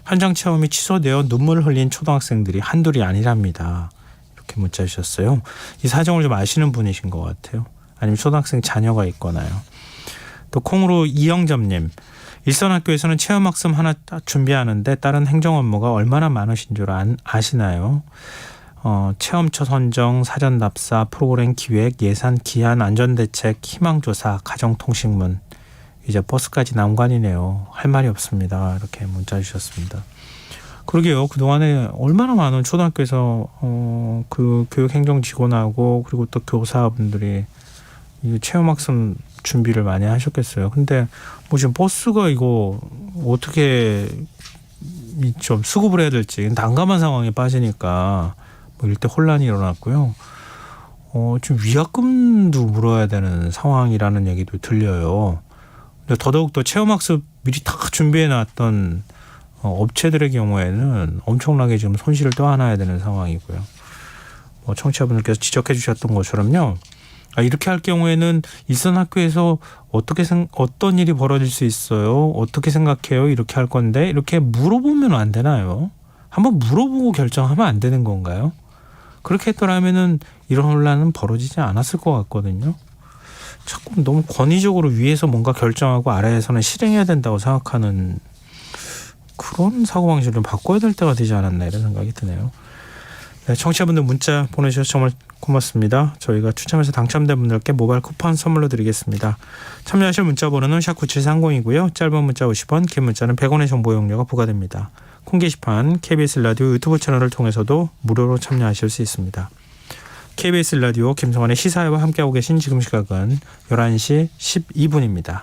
S2: 현장 체험이 취소되어 눈물을 흘린 초등학생들이 한둘이 아니랍니다. 이렇게 문자 주셨어요. 이 사정을 좀 아시는 분이신 것 같아요. 아니면 초등학생 자녀가 있거나요. 또 콩으로 이영점님. 일선학교에서는 체험학습 하나 준비하는데 다른 행정 업무가 얼마나 많으신 줄 아시나요? 체험처 선정, 사전 답사, 프로그램 기획, 예산, 기한, 안전대책, 희망조사, 가정통신문, 이제 버스까지 난관이네요. 할 말이 없습니다. 이렇게 문자 주셨습니다. 그러게요. 그동안에 얼마나 많은 초등학교에서 그 교육행정 직원하고 그리고 또 교사분들이 이 체험학습 준비를 많이 하셨겠어요. 근데 뭐 지금 버스가 이거 어떻게 좀 수급을 해야 될지 난감한 상황에 빠지니까 뭐 일대 혼란이 일어났고요. 좀 위약금도 물어야 되는 상황이라는 얘기도 들려요. 근데 더더욱 더 체험학습 미리 다 준비해 놨던 업체들의 경우에는 엄청나게 지금 손실을 떠안아야 되는 상황이고요. 청취자분들께서 지적해 주셨던 것처럼요. 이렇게 할 경우에는 일선 학교에서 어떤 일이 벌어질 수 있어요? 어떻게 생각해요? 이렇게 할 건데 이렇게 물어보면 안 되나요? 한번 물어보고 결정하면 안 되는 건가요? 그렇게 했더라면은 이런 혼란은 벌어지지 않았을 것 같거든요. 자꾸 너무 권위적으로 위에서 뭔가 결정하고 아래에서는 실행해야 된다고 생각하는 그런 사고방식을 좀 바꿔야 될 때가 되지 않았나 이런 생각이 드네요. 네, 청취자분들 문자 보내주셔서 정말 고맙습니다. 저희가 추첨해서 당첨된 분들께 모바일 쿠폰 선물로 드리겠습니다. 참여하실 문자 번호는 샵9730이고요. 짧은 문자 50원, 긴 문자는 100원의 정보 이용료가 부과됩니다. 콩 게시판 KBS 라디오 유튜브 채널을 통해서도 무료로 참여하실 수 있습니다. KBS 라디오 김성환의 시사회와 함께하고 계신 지금 시각은 11시 12분입니다.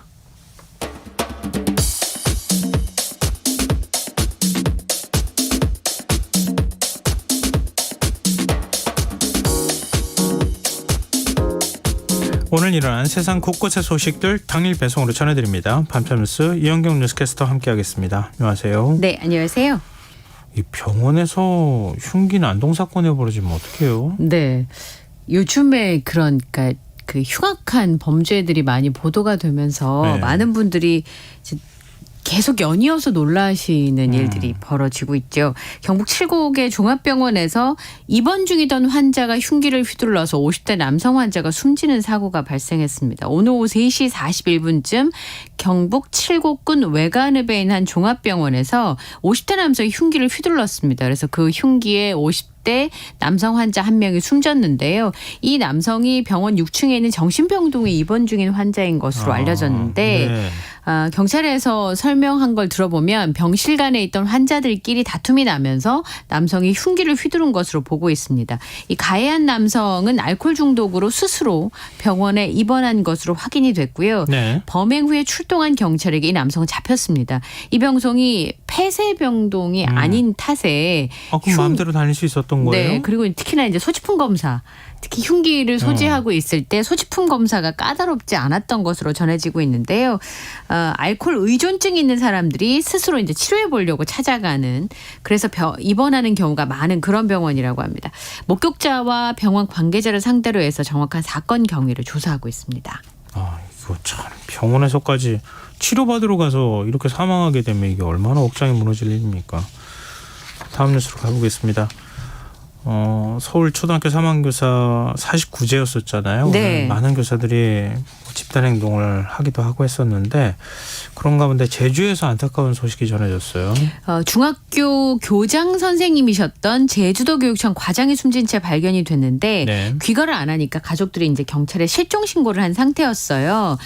S2: 오늘 일어난 세상 곳곳의 소식들 당일 배송으로 전해드립니다. 밤참뉴스 이현경 뉴스캐스터 함께하겠습니다. 안녕하세요.
S14: 네, 안녕하세요.
S2: 이 병원에서 흉기 난동 사건이 벌어지면 어떡해요?
S14: 네, 요즘에 그러니까 그 흉악한 범죄들이 많이 보도가 되면서
S2: 네.
S14: 많은 분들이 이제 계속 연이어서 놀라시는 일들이 벌어지고 있죠. 경북 칠곡의 종합병원에서 입원 중이던 환자가 흉기를 휘둘러서 50대 남성 환자가 숨지는 사고가 발생했습니다. 오늘 오후 3시 41분쯤 경북 칠곡군 외관읍에 있는 한 종합병원에서 50대 남성이 흉기를 휘둘렀습니다. 그래서 그 흉기에 50대 남성 환자 한 명이 숨졌는데요. 이 남성이 병원 6층에 있는 정신병동에 입원 중인 환자인 것으로 알려졌는데
S2: 네.
S14: 경찰에서 설명한 걸 들어보면 병실 간에 있던 환자들끼리 다툼이 나면서 남성이 흉기를 휘두른 것으로 보고 있습니다. 이 가해한 남성은 알코올 중독으로 스스로 병원에 입원한 것으로 확인이 됐고요.
S2: 네.
S14: 범행 후에 출동한 경찰에게 이 남성은 잡혔습니다. 이 병동이 폐쇄병동이 아닌 탓에
S2: 그럼 마음대로 다닐 수 있었던 거예요?
S14: 네, 그리고 특히나 이제 소지품 검사, 특히 흉기를 소지하고 있을 때 소지품 검사가 까다롭지 않았던 것으로 전해지고 있는데요. 알코올 의존증이 있는 사람들이 스스로 이제 치료해 보려고 찾아가는, 그래서 입원하는 경우가 많은 그런 병원이라고 합니다. 목격자와 병원 관계자를 상대로 해서 정확한 사건 경위를 조사하고 있습니다.
S2: 이거 참 병원에서까지 치료받으러 가서 이렇게 사망하게 되면 이게 얼마나 억장이 무너질 일입니까? 다음 뉴스로 가보겠습니다. 서울 초등학교 사망교사 49제였었잖아요.
S14: 네.
S2: 많은 교사들이 집단행동을 하기도 하고 했었는데 그런 가운데 제주에서 안타까운 소식이 전해졌어요.
S14: 중학교 교장 선생님이셨던 제주도교육청 과장이 숨진 채 발견이 됐는데
S2: 네.
S14: 귀가를 안 하니까 가족들이 이제 경찰에 실종 신고를 한 상태였어요.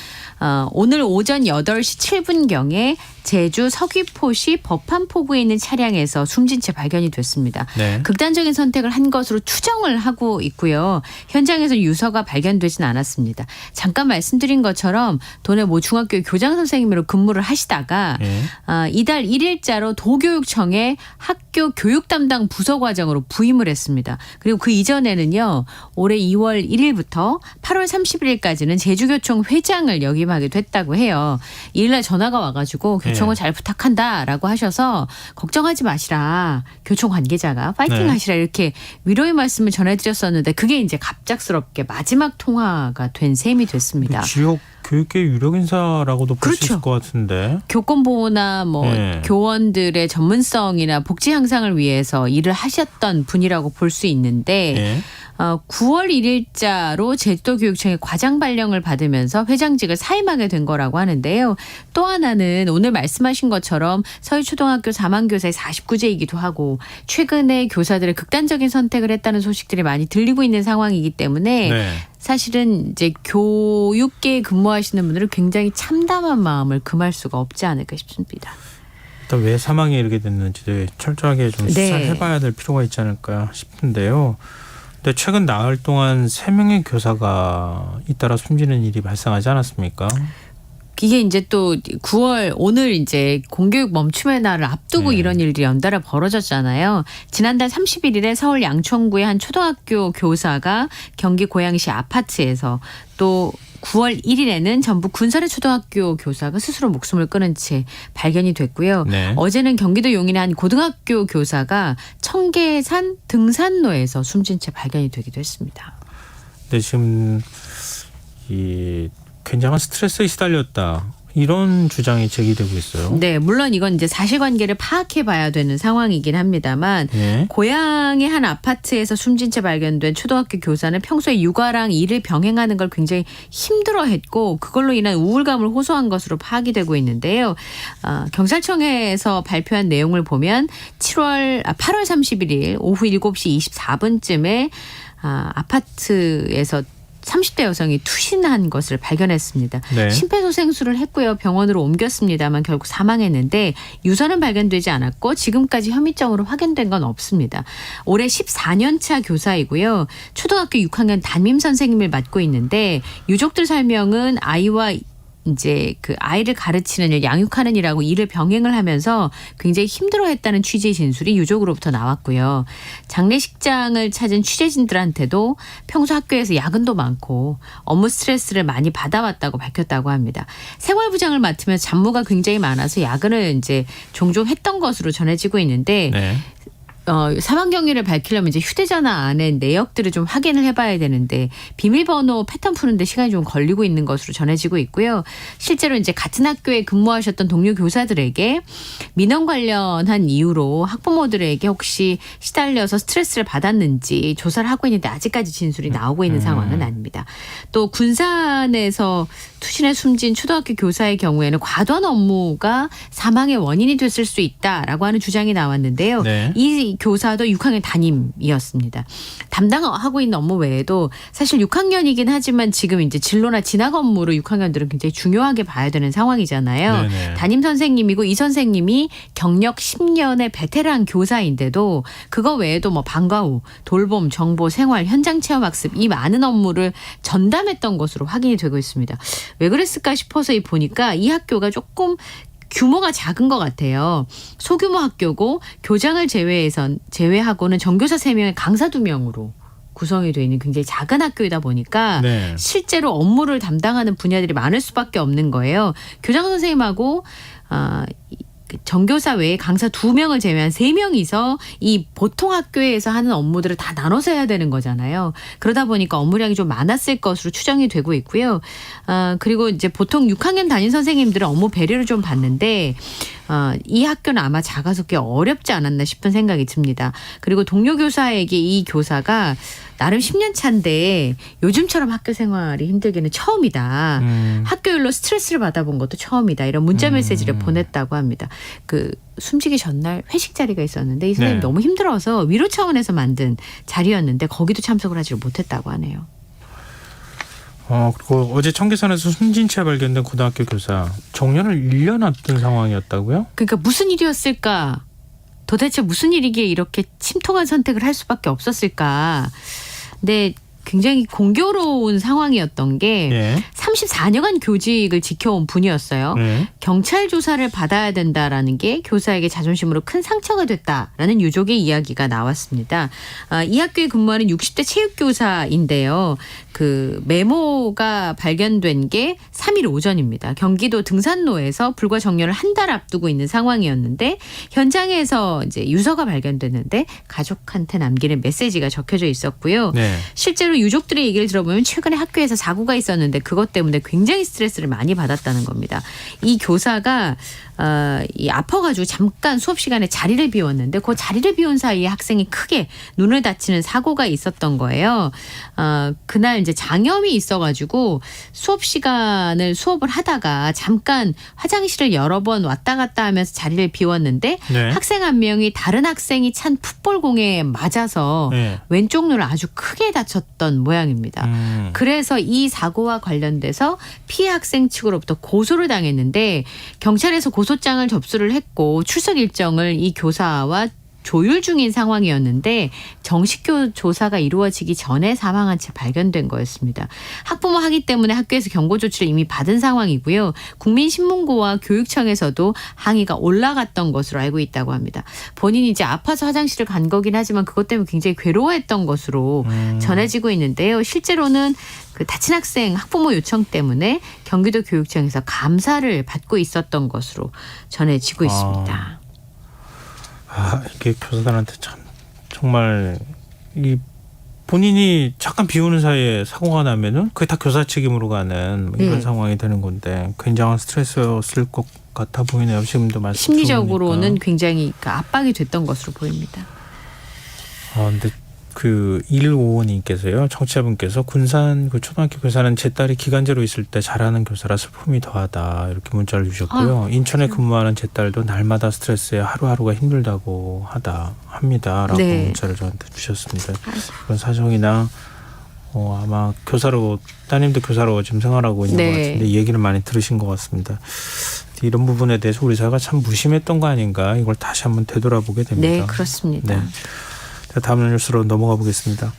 S14: 오늘 오전 8시 7분경에 제주 서귀포시 법한포구에 있는 차량에서 숨진 채 발견이 됐습니다.
S2: 네.
S14: 극단적인 선택을 한 것으로 추정을 하고 있고요. 현장에서 유서가 발견되진 않았습니다. 잠깐 말씀드린 것처럼 도내 모 중학교 교장 선생님으로 근무를 하시다가
S2: 네.
S14: 이달 1일자로 도교육청에 학교 교육 담당 부서과장으로 부임을 했습니다. 그리고 그 이전에는요. 올해 2월 1일부터 8월 31일까지는 제주교총 회장을 역임하게 됐다고 해요. 이일날 전화가 와가지고 교총을 잘 부탁한다라고 하셔서 걱정하지 마시라. 교총 관계자가 파이팅 하시라 이렇게 위로의 말씀을 전해드렸었는데 그게 이제 갑작스럽게 마지막 통화가 된 셈이 됐습니다.
S2: 지역 교육계 유력 인사라고도 볼 수 있을 것 같은데.
S14: 교권 보호나 교원들의 전문성이나 복지 향상을 위해서 일을 하셨던 분이라고 볼 수 있는데 9월 1일자로 제주도교육청의 과장 발령을 받으면서 회장직을 사임하게 된 거라고 하는데요. 또 하나는 오늘 말씀하신 것처럼 서울초등학교 사망교사의 49제이기도 하고 최근에 교사들의 극단적인 극단적인 선택을 했다는 소식들이 많이 들리고 있는 상황이기 때문에
S2: 네.
S14: 사실은 이제 교육계에 근무하시는 분들은 굉장히 참담한 마음을 금할 수가 없지 않을까 싶습니다.
S2: 일단 왜 사망에 이르게 됐는지 철저하게 좀 수사를 해봐야 될 필요가 있지 않을까 싶은데요. 근데 최근 나흘 동안 3명의 교사가 잇따라 숨지는 일이 발생하지 않았습니까?
S14: 이게 이제 또 9월 오늘 이제 공교육 멈춤의 날을 앞두고 이런 일들이 연달아 벌어졌잖아요. 지난달 31일에 서울 양천구의 한 초등학교 교사가 경기 고양시 아파트에서 또 9월 1일에는 전북 군산의 초등학교 교사가 스스로 목숨을 끊은 채 발견이 됐고요.
S2: 네.
S14: 어제는 경기도 용인의 한 고등학교 교사가 청계산 등산로에서 숨진 채 발견이 되기도 했습니다.
S2: 근데 지금 이 굉장한 스트레스에 시달렸다. 이런 주장이 제기되고 있어요.
S14: 네, 물론 이건 이제 사실관계를 파악해 봐야 되는 상황이긴 합니다만 고향의 한 아파트에서 숨진 채 발견된 초등학교 교사는 평소에 육아랑 일을 병행하는 걸 굉장히 힘들어했고 그걸로 인한 우울감을 호소한 것으로 파악이 되고 있는데요. 경찰청에서 발표한 내용을 보면 8월 31일 오후 7시 24분쯤에 아파트에서 30대 여성이 투신한 것을 발견했습니다.
S2: 네.
S14: 심폐소생술을 했고요. 병원으로 옮겼습니다만 결국 사망했는데 유서는 발견되지 않았고 지금까지 혐의점으로 확인된 건 없습니다. 올해 14년 차 교사이고요. 초등학교 6학년 담임 선생님을 맡고 있는데 유족들 설명은 아이와 이제 그 아이를 가르치는 일, 양육하는 일하고 일을 병행을 하면서 굉장히 힘들어했다는 취지의 진술이 유족으로부터 나왔고요. 장례식장을 찾은 취재진들한테도 평소 학교에서 야근도 많고 업무 스트레스를 많이 받아왔다고 밝혔다고 합니다. 생활부장을 맡으면서 잡무가 굉장히 많아서 야근을 이제 종종 했던 것으로 전해지고 있는데 사망 경위를 밝히려면 이제 휴대전화 안에 내역들을 좀 확인을 해봐야 되는데 비밀번호 패턴 푸는데 시간이 좀 걸리고 있는 것으로 전해지고 있고요. 실제로 이제 같은 학교에 근무하셨던 동료 교사들에게 민원 관련한 이유로 학부모들에게 혹시 시달려서 스트레스를 받았는지 조사를 하고 있는데 아직까지 진술이 나오고 있는 상황은 아닙니다. 또 군산에서 투신해 숨진 초등학교 교사의 경우에는 과도한 업무가 사망의 원인이 됐을 수 있다라고 하는 주장이 나왔는데요. 이 교사도 6학년 담임이었습니다. 담당하고 있는 업무 외에도 사실 6학년이긴 하지만 지금 이제 진로나 진학 업무로 6학년들은 굉장히 중요하게 봐야 되는 상황이잖아요.
S2: 네네.
S14: 담임 선생님이고 이 선생님이 경력 10년의 베테랑 교사인데도 그거 외에도 뭐 방과 후, 돌봄, 정보, 생활, 현장 체험 학습 이 많은 업무를 전담했던 것으로 확인이 되고 있습니다. 왜 그랬을까 싶어서 보니까 이 학교가 조금 규모가 작은 것 같아요. 소규모 학교고 교장을 제외하고는 전교사 3명에 강사 2명으로 구성이 되어 있는 굉장히 작은 학교이다 보니까 실제로 업무를 담당하는 분야들이 많을 수밖에 없는 거예요. 교장 선생님하고 전교사 외에 강사 2명을 제외한 3명이서 이 보통 학교에서 하는 업무들을 다 나눠서 해야 되는 거잖아요. 그러다 보니까 업무량이 좀 많았을 것으로 추정이 되고 있고요. 그리고 이제 보통 6학년 담임 선생님들은 업무 배려를 좀 받는데 이 학교는 아마 작아서 꽤 어렵지 않았나 싶은 생각이 듭니다. 그리고 동료 교사에게 이 교사가 나름 10년 차인데 요즘처럼 학교 생활이 힘들기는 처음이다. 학교 일로 스트레스를 받아본 것도 처음이다. 이런 문자 메시지를 보냈다고 합니다. 그 숨지기 전날 회식 자리가 있었는데 이 선생님이 너무 힘들어서 위로 차원에서 만든 자리였는데 거기도 참석을 하지 못했다고 하네요.
S2: 그리고 어제 청계산에서 숨진 채 발견된 고등학교 교사 정년을 1년 앞둔 상황이었다고요?
S14: 그러니까 무슨 일이었을까? 도대체 무슨 일이기에 이렇게 침통한 선택을 할 수밖에 없었을까? 근데 굉장히 공교로운 상황이었던 게 34년간 교직을 지켜온 분이었어요. 경찰 조사를 받아야 된다라는 게 교사에게 자존심으로 큰 상처가 됐다라는 유족의 이야기가 나왔습니다. 이 학교에 근무하는 60대 체육교사인데요. 그 메모가 발견된 게 3일 오전입니다. 경기도 등산로에서 불과 정년을 한 달 앞두고 있는 상황이었는데 현장에서 이제 유서가 발견됐는데 가족한테 남기는 메시지가 적혀져 있었고요. 실제로 유족들의 얘기를 들어보면 최근에 학교에서 사고가 있었는데 그것 때문에 때문에 굉장히 스트레스를 많이 받았다는 겁니다. 이 교사가 이 아파가지고 잠깐 수업 시간에 자리를 비웠는데 그 자리를 비운 사이에 학생이 크게 눈을 다치는 사고가 있었던 거예요. 그날 이제 장염이 있어가지고 수업을 하다가 잠깐 화장실을 여러 번 왔다 갔다 하면서 자리를 비웠는데
S2: 네.
S14: 학생 한 명이 다른 학생이 찬 풋볼공에 맞아서
S2: 네.
S14: 왼쪽 눈을 아주 크게 다쳤던 모양입니다. 그래서 이 사고와 관련돼서 피해 학생 측으로부터 고소를 당했는데 경찰에서 고소장을 접수를 했고 출석 일정을 이 교사와 조율 중인 상황이었는데 정식 조사가 이루어지기 전에 사망한 채 발견된 거였습니다. 학부모 하기 때문에 학교에서 경고 조치를 이미 받은 상황이고요. 국민신문고와 교육청에서도 항의가 올라갔던 것으로 알고 있다고 합니다. 본인이 이제 아파서 화장실을 간 거긴 하지만 그것 때문에 굉장히 괴로워했던 것으로 전해지고 있는데요. 실제로는 그 다친 학생 학부모 요청 때문에 경기도 교육청에서 감사를 받고 있었던 것으로 전해지고 있습니다.
S2: 이게 교사들한테 참 정말 이 본인이 잠깐 비우는 사이에 사고가 나면은 그게 다 교사 책임으로 가는 이런 상황이 되는 건데 굉장한 스트레스였을 것 같아 보이네요. 지금도 말씀
S14: 심리적으로는
S2: 들어보니까.
S14: 굉장히 압박이 됐던 것으로 보입니다.
S2: 근데 그 155님께서요. 청취자분께서 군산 그 초등학교 교사는 제 딸이 기간제로 있을 때 잘하는 교사라 슬픔이 더하다 이렇게 문자를 주셨고요. 인천에 근무하는 제 딸도 날마다 스트레스에 하루하루가 힘들다고 합니다라고
S14: 네.
S2: 문자를 저한테 주셨습니다. 그런 사정이나 아마 교사로 따님도 교사로 지금 생활하고 있는
S14: 네.
S2: 것 같은데 얘기를 많이 들으신 것 같습니다. 이런 부분에 대해서 우리 사회가 참 무심했던 거 아닌가 이걸 다시 한번 되돌아보게 됩니다.
S14: 네, 그렇습니다.
S2: 네. 다음 뉴스로 넘어가 보겠습니다.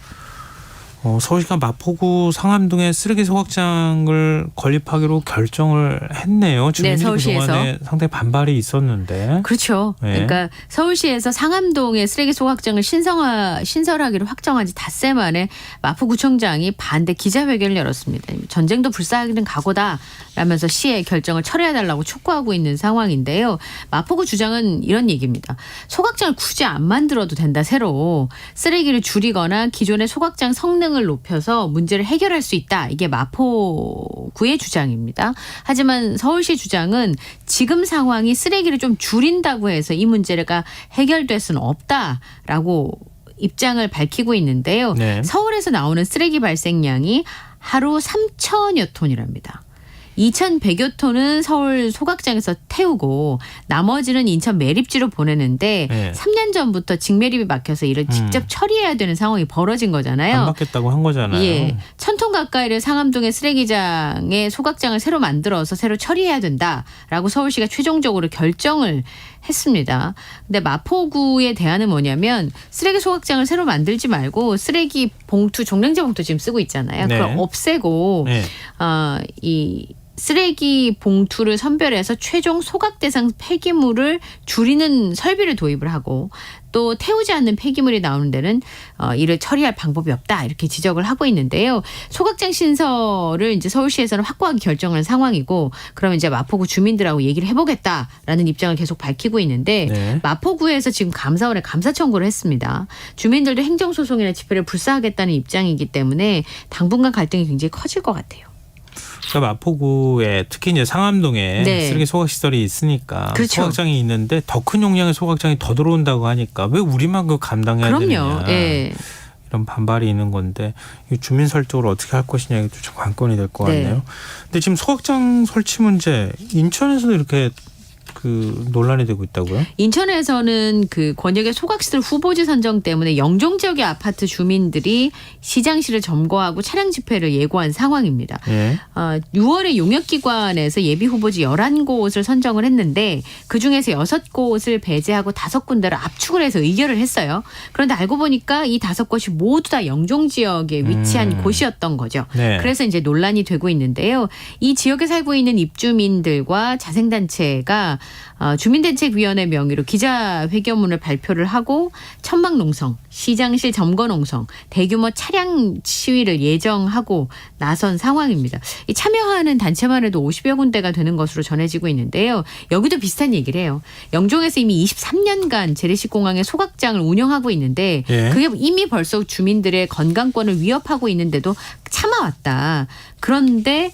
S2: 서울시가 마포구 상암동에 쓰레기 소각장을 건립하기로 결정을 했네요. 주민들이
S14: 서울시에서.
S2: 그동안에 상당히 반발이 있었는데.
S14: 그렇죠.
S2: 네.
S14: 그러니까 서울시에서 상암동에 쓰레기 소각장을 신설하기로 확정한 지 닷새 만에 마포구청장이 반대 기자회견을 열었습니다. 전쟁도 불사하기는 각오다라면서 시의 결정을 철회해달라고 촉구하고 있는 상황인데요. 마포구 주장은 이런 얘기입니다. 소각장을 굳이 안 만들어도 된다. 새로 쓰레기를 줄이거나 기존의 소각장 성능을 높여서 문제를 해결할 수 있다. 이게 마포구의 주장입니다. 하지만 서울시 주장은 지금 상황이 쓰레기를 좀 줄인다고 해서 이 문제가 해결될 수는 없다라고 입장을 밝히고 있는데요.
S2: 네.
S14: 서울에서 나오는 쓰레기 발생량이 하루 3,000여 톤이랍니다. 2,100여 톤은 서울 소각장에서 태우고 나머지는 인천 매립지로 보내는데
S2: 네.
S14: 3년 전부터 직매립이 막혀서 이를 직접 처리해야 되는 상황이 벌어진 거잖아요.
S2: 안 받겠다고 한 거잖아요.
S14: 예, 1,000톤 가까이를 상암동의 쓰레기장에 소각장을 새로 만들어서 새로 처리해야 된다라고 서울시가 최종적으로 결정을 했습니다. 근데 마포구의 대안은 뭐냐면 쓰레기 소각장을 새로 만들지 말고 쓰레기 봉투, 종량제 봉투 지금 쓰고 있잖아요.
S2: 네.
S14: 그걸 없애고
S2: 네.
S14: 이 쓰레기 봉투를 선별해서 최종 소각 대상 폐기물을 줄이는 설비를 도입을 하고 또 태우지 않는 폐기물이 나오는 데는 이를 처리할 방법이 없다 이렇게 지적을 하고 있는데요. 소각장 신설을 이제 서울시에서는 확고하게 결정한 상황이고 그러면 이제 마포구 주민들하고 얘기를 해보겠다라는 입장을 계속 밝히고 있는데
S2: 네.
S14: 마포구에서 지금 감사원에 감사 청구를 했습니다. 주민들도 행정소송이나 집회를 불사하겠다는 입장이기 때문에 당분간 갈등이 굉장히 커질 것 같아요.
S2: 그러니까 마포구에 특히 이제 상암동에
S14: 네.
S2: 쓰레기 소각 시설이 있으니까
S14: 그렇죠.
S2: 소각장이 있는데 더 큰 용량의 소각장이 더 들어온다고 하니까 왜 우리만 그 감당해야
S14: 그럼요.
S2: 되느냐.
S14: 예.
S2: 이런 반발이 있는 건데 이 주민 설득을 어떻게 할 것이냐 이것도 좀 관건이 될 것
S14: 네.
S2: 같네요. 근데 지금 소각장 설치 문제 인천에서도 이렇게 그 논란이 되고 있다고요?
S14: 인천에서는 그 권역의 소각시설 후보지 선정 때문에 영종 지역의 아파트 주민들이 시장실을 점거하고 차량 집회를 예고한 상황입니다.
S2: 예.
S14: 6월에 용역기관에서 예비 후보지 11곳을 선정을 했는데 그중에서 6곳을 배제하고 5군데를 압축을 해서 의결을 했어요. 그런데 알고 보니까 이 5곳이 모두 다 영종 지역에 위치한 곳이었던 거죠.
S2: 네.
S14: 그래서 이제 논란이 되고 있는데요. 이 지역에 살고 있는 입주민들과 자생단체가 주민대책위원회 명의로 기자회견문을 발표를 하고 천막농성, 시장실 점거농성, 대규모 차량 시위를 예정하고 나선 상황입니다. 이 참여하는 단체만 해도 50여 군데가 되는 것으로 전해지고 있는데요. 여기도 비슷한 얘기를 해요. 영종에서 이미 23년간 재래식공항의 소각장을 운영하고 있는데
S2: 예.
S14: 그게 이미 벌써 주민들의 건강권을 위협하고 있는데도 참아왔다. 그런데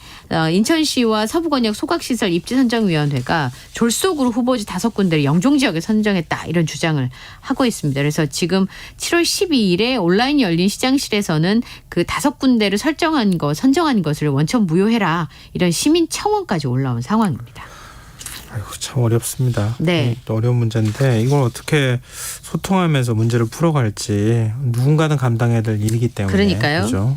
S14: 인천시와 서부권역 소각시설 입지선정위원회가 졸속으로 후보지 5군데를 영종지역에 선정했다. 이런 주장을 하고 있습니다. 그래서 지금 7월 12일에 온라인 열린 시장실에서는 그 5군데를 선정한 것을 원천 무효해라. 이런 시민 청원까지 올라온 상황입니다.
S2: 아이고, 참 어렵습니다.
S14: 네.
S2: 또 어려운 문제인데 이걸 어떻게 소통하면서 문제를 풀어갈지 누군가는 감당해야 될 일이기 때문에.
S14: 그러니까요.
S2: 그렇죠?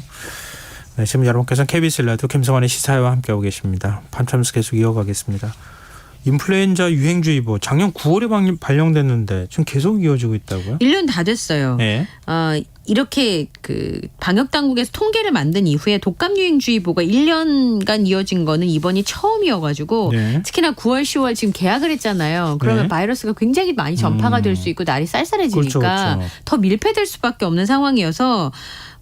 S2: 네, 지금 여러분께서는 KBS 라디오 김성환의 시사회와 함께하고 계십니다. 밤참수 계속 이어가겠습니다. 인플루엔자 유행주의보 작년 9월에 발령됐는데 지금 계속 이어지고 있다고요?
S14: 1년 다 됐어요.
S2: 네.
S14: 이렇게 그 방역 당국에서 통계를 만든 이후에 독감 유행주의보가 1년간 이어진 거는 이번이 처음이어가지고
S2: 네.
S14: 특히나 9월, 10월 지금 개학을 했잖아요. 그러면
S2: 네.
S14: 바이러스가 굉장히 많이 전파가 될 수 있고 날이 쌀쌀해지니까
S2: 그렇죠.
S14: 더 밀폐될 수밖에 없는 상황이어서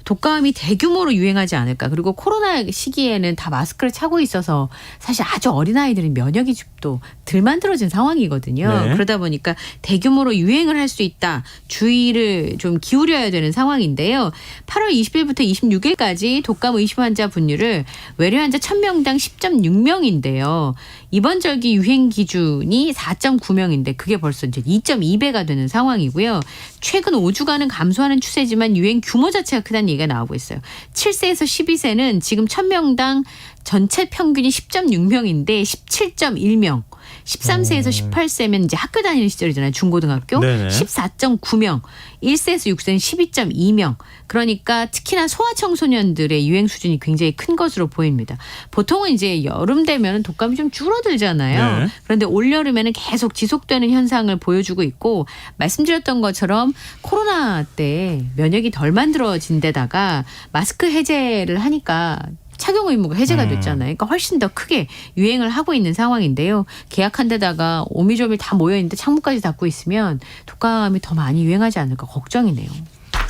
S14: 독감이 대규모로 유행하지 않을까. 그리고 코로나 시기에는 다 마스크를 차고 있어서 사실 아주 어린아이들은 면역이 또 덜 만들어진 상황이거든요.
S2: 네.
S14: 그러다 보니까 대규모로 유행을 할 수 있다. 주의를 좀 기울여야 되는 상황인데요. 8월 20일부터 26일까지 독감 의심 환자 분율을 외래 환자 1000명당 10.6명인데요. 이번 절기 유행 기준이 4.9명인데 그게 벌써 이제 2.2배가 되는 상황이고요. 최근 5주간은 감소하는 추세지만 유행 규모 자체가 크다는 얘기가 나오고 있어요. 7세에서 12세는 지금 1000명당 전체 평균이 10.6명인데 17.1명. 13세에서 18세면 이제 학교 다니는 시절이잖아요. 중고등학교.
S2: 네네.
S14: 14.9명. 1세에서 6세는 12.2명. 그러니까 특히나 소아청소년들의 유행 수준이 굉장히 큰 것으로 보입니다. 보통은 이제 여름 되면 독감이 좀 줄어들잖아요.
S2: 네.
S14: 그런데 올여름에는 계속 지속되는 현상을 보여주고 있고 말씀드렸던 것처럼 코로나 때 면역이 덜 만들어진 데다가 마스크 해제를 하니까 착용 의무가 해제가 됐잖아요. 그러니까 훨씬 더 크게 유행을 하고 있는 상황인데요. 계약한 데다가 오미조밀 다 모여있는데 창문까지 닫고 있으면 독감이 더 많이 유행하지 않을까 걱정이네요.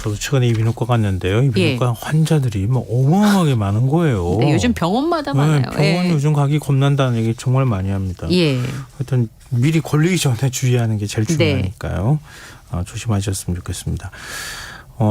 S2: 저도 최근에 이비인후과 갔는데요. 이비인후과 환자들이 뭐 어마어마하게 많은 거예요.
S14: 네, 요즘 병원마다 많아요.
S2: 병원 요즘 가기 겁난다는 얘기 정말 많이 합니다.
S14: 예.
S2: 하여튼 미리 걸리기 전에 주의하는 게 제일 중요하니까요. 조심하셨으면 좋겠습니다.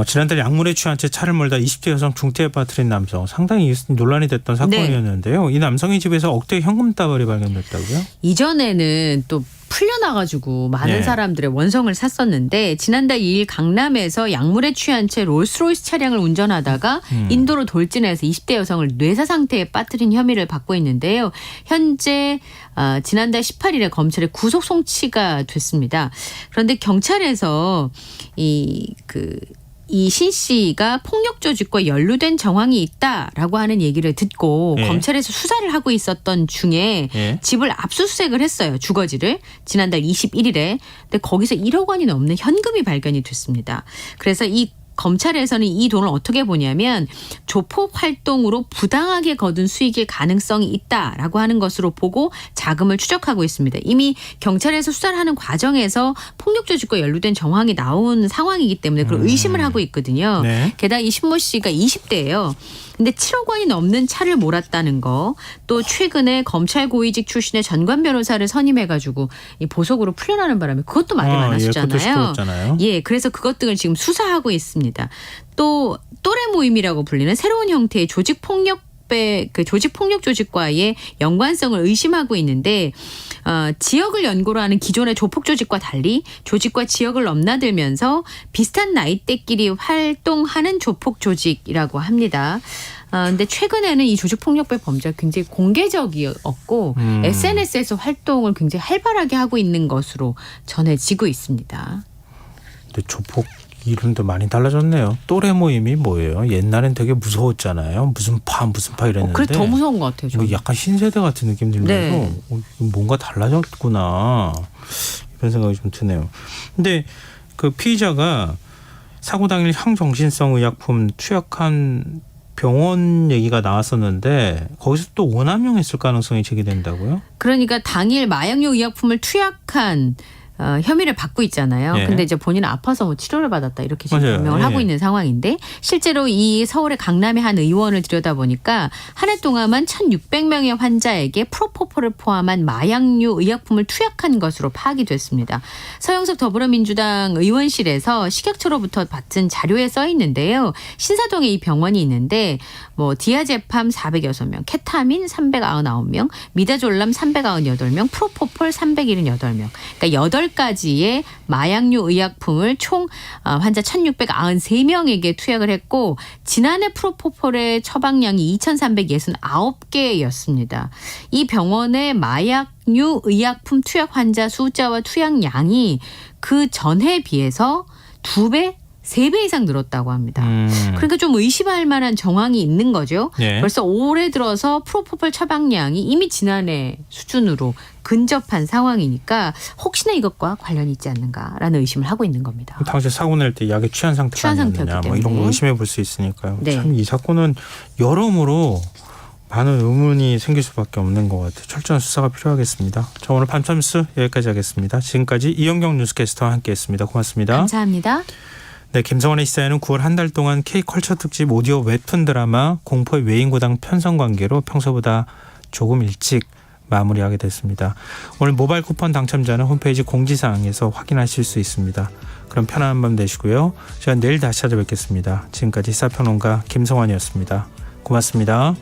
S2: 지난달 약물에 취한 채 차를 몰다 20대 여성 중태에 빠뜨린 남성 상당히 논란이 됐던 사건이었는데요. 이 남성의 집에서 억대 현금 다발이 발견됐다고요?
S14: 이전에는 또 풀려나가지고 많은 사람들의 원성을 샀었는데 지난달 2일 강남에서 약물에 취한 채 롤스로이스 차량을 운전하다가 인도로 돌진해서 20대 여성을 뇌사 상태에 빠뜨린 혐의를 받고 있는데요. 현재 지난달 18일에 검찰에 구속 송치가 됐습니다. 그런데 경찰에서 이 신 씨가 폭력 조직과 연루된 정황이 있다라고 하는 얘기를 듣고 검찰에서 수사를 하고 있었던 중에 집을 압수수색을 했어요. 주거지를. 지난달 21일에. 근데 거기서 1억 원이 넘는 현금이 발견이 됐습니다. 그래서 이 검찰에서는 이 돈을 어떻게 보냐면 조폭 활동으로 부당하게 거둔 수익일 가능성이 있다라고 하는 것으로 보고 자금을 추적하고 있습니다. 이미 경찰에서 수사를 하는 과정에서 폭력 조직과 연루된 정황이 나온 상황이기 때문에 그걸 의심을 하고 있거든요. 게다가 이 신모 씨가 20대예요. 근데 7억 원이 넘는 차를 몰았다는 거, 또 최근에 검찰 고위직 출신의 전관 변호사를 선임해가지고 이 보석으로 풀려나는 바람에 그것도 말이 많았었잖아요. 그래서 그것 등을 지금 수사하고 있습니다. 또 또래 모임이라고 불리는 새로운 형태의 조직 폭력 조직과의 연관성을 의심하고 있는데 지역을 연고로 하는 기존의 조폭 조직과 달리 조직과 지역을 넘나들면서 비슷한 나이대끼리 활동하는 조폭 조직이라고 합니다. 근데 최근에는 이 조직폭력배 범죄가 굉장히 공개적이었고 SNS에서 활동을 굉장히 활발하게 하고 있는 것으로 전해지고 있습니다.
S2: 근데 조폭 이름도 많이 달라졌네요. 또래 모임이 뭐예요? 옛날엔 되게 무서웠잖아요. 무슨 파 이랬는데.
S14: 그래 더 무서운 것 같아요. 저는.
S2: 약간 신세대 같은 느낌 들면서 뭔가 달라졌구나 이런 생각이 좀 드네요. 근데 그 피의자가 사고 당일 향정신성 의약품 투약한 병원 얘기가 나왔었는데 거기서 또 원함용했을 가능성이 제기된다고요?
S14: 그러니까 당일 마약류 의약품을 투약한 혐의를 받고 있잖아요.
S2: 예.
S14: 근데 이제 본인은 아파서 뭐 치료를 받았다 이렇게 지금
S2: 맞아요.
S14: 변명을
S2: 예.
S14: 하고 있는 상황인데 실제로 이 서울의 강남의 한 의원을 들여다보니까 한 해 동안만 1,600명의 환자에게 프로포폴을 포함한 마약류 의약품을 투약한 것으로 파악이 됐습니다. 서영석 더불어민주당 의원실에서 식약처로부터 받은 자료에 써 있는데요. 신사동에 이 병원이 있는데 뭐 디아제팜 406명, 케타민 399명, 미다졸람 398명, 프로포폴 378명. 그러니까 8가지의 마약류 의약품을 총 환자 1,693명에게 투약을 했고 지난해 프로포폴의 처방량이 2,369개였습니다. 이 병원의 마약류 의약품 투약 환자 숫자와 투약량이 그 전해에 비해서 2배, 3배 이상 늘었다고 합니다. 그러니까 좀 의심할 만한 정황이 있는 거죠.
S2: 예.
S14: 벌써 올해 들어서 프로포폴 처방량이 이미 지난해 수준으로 근접한 상황이니까 혹시나 이것과 관련이 있지 않는가라는 의심을 하고 있는 겁니다.
S2: 당시 사고 낼 때 약의 취한 상태가
S14: 취한
S2: 아니었느냐
S14: 상태였기
S2: 뭐 이런 거
S14: 때문에.
S2: 의심해 볼 수 있으니까요.
S14: 네.
S2: 참 이 사건은 여러모로 많은 의문이 생길 수밖에 없는 것 같아요. 철저한 수사가 필요하겠습니다. 저 오늘 밤참수 여기까지 하겠습니다. 지금까지 이영경 뉴스캐스터와 함께했습니다. 고맙습니다.
S14: 감사합니다.
S2: 네, 김성환의 시사회는 9월 한 달 동안 K컬처 특집 오디오 웹툰 드라마 공포의 외인고당 편성 관계로 평소보다 조금 일찍 마무리하게 됐습니다. 오늘 모바일 쿠폰 당첨자는 홈페이지 공지사항에서 확인하실 수 있습니다. 그럼 편안한 밤 되시고요. 저는 내일 다시 찾아뵙겠습니다. 지금까지 시사평론가 김성환이었습니다. 고맙습니다.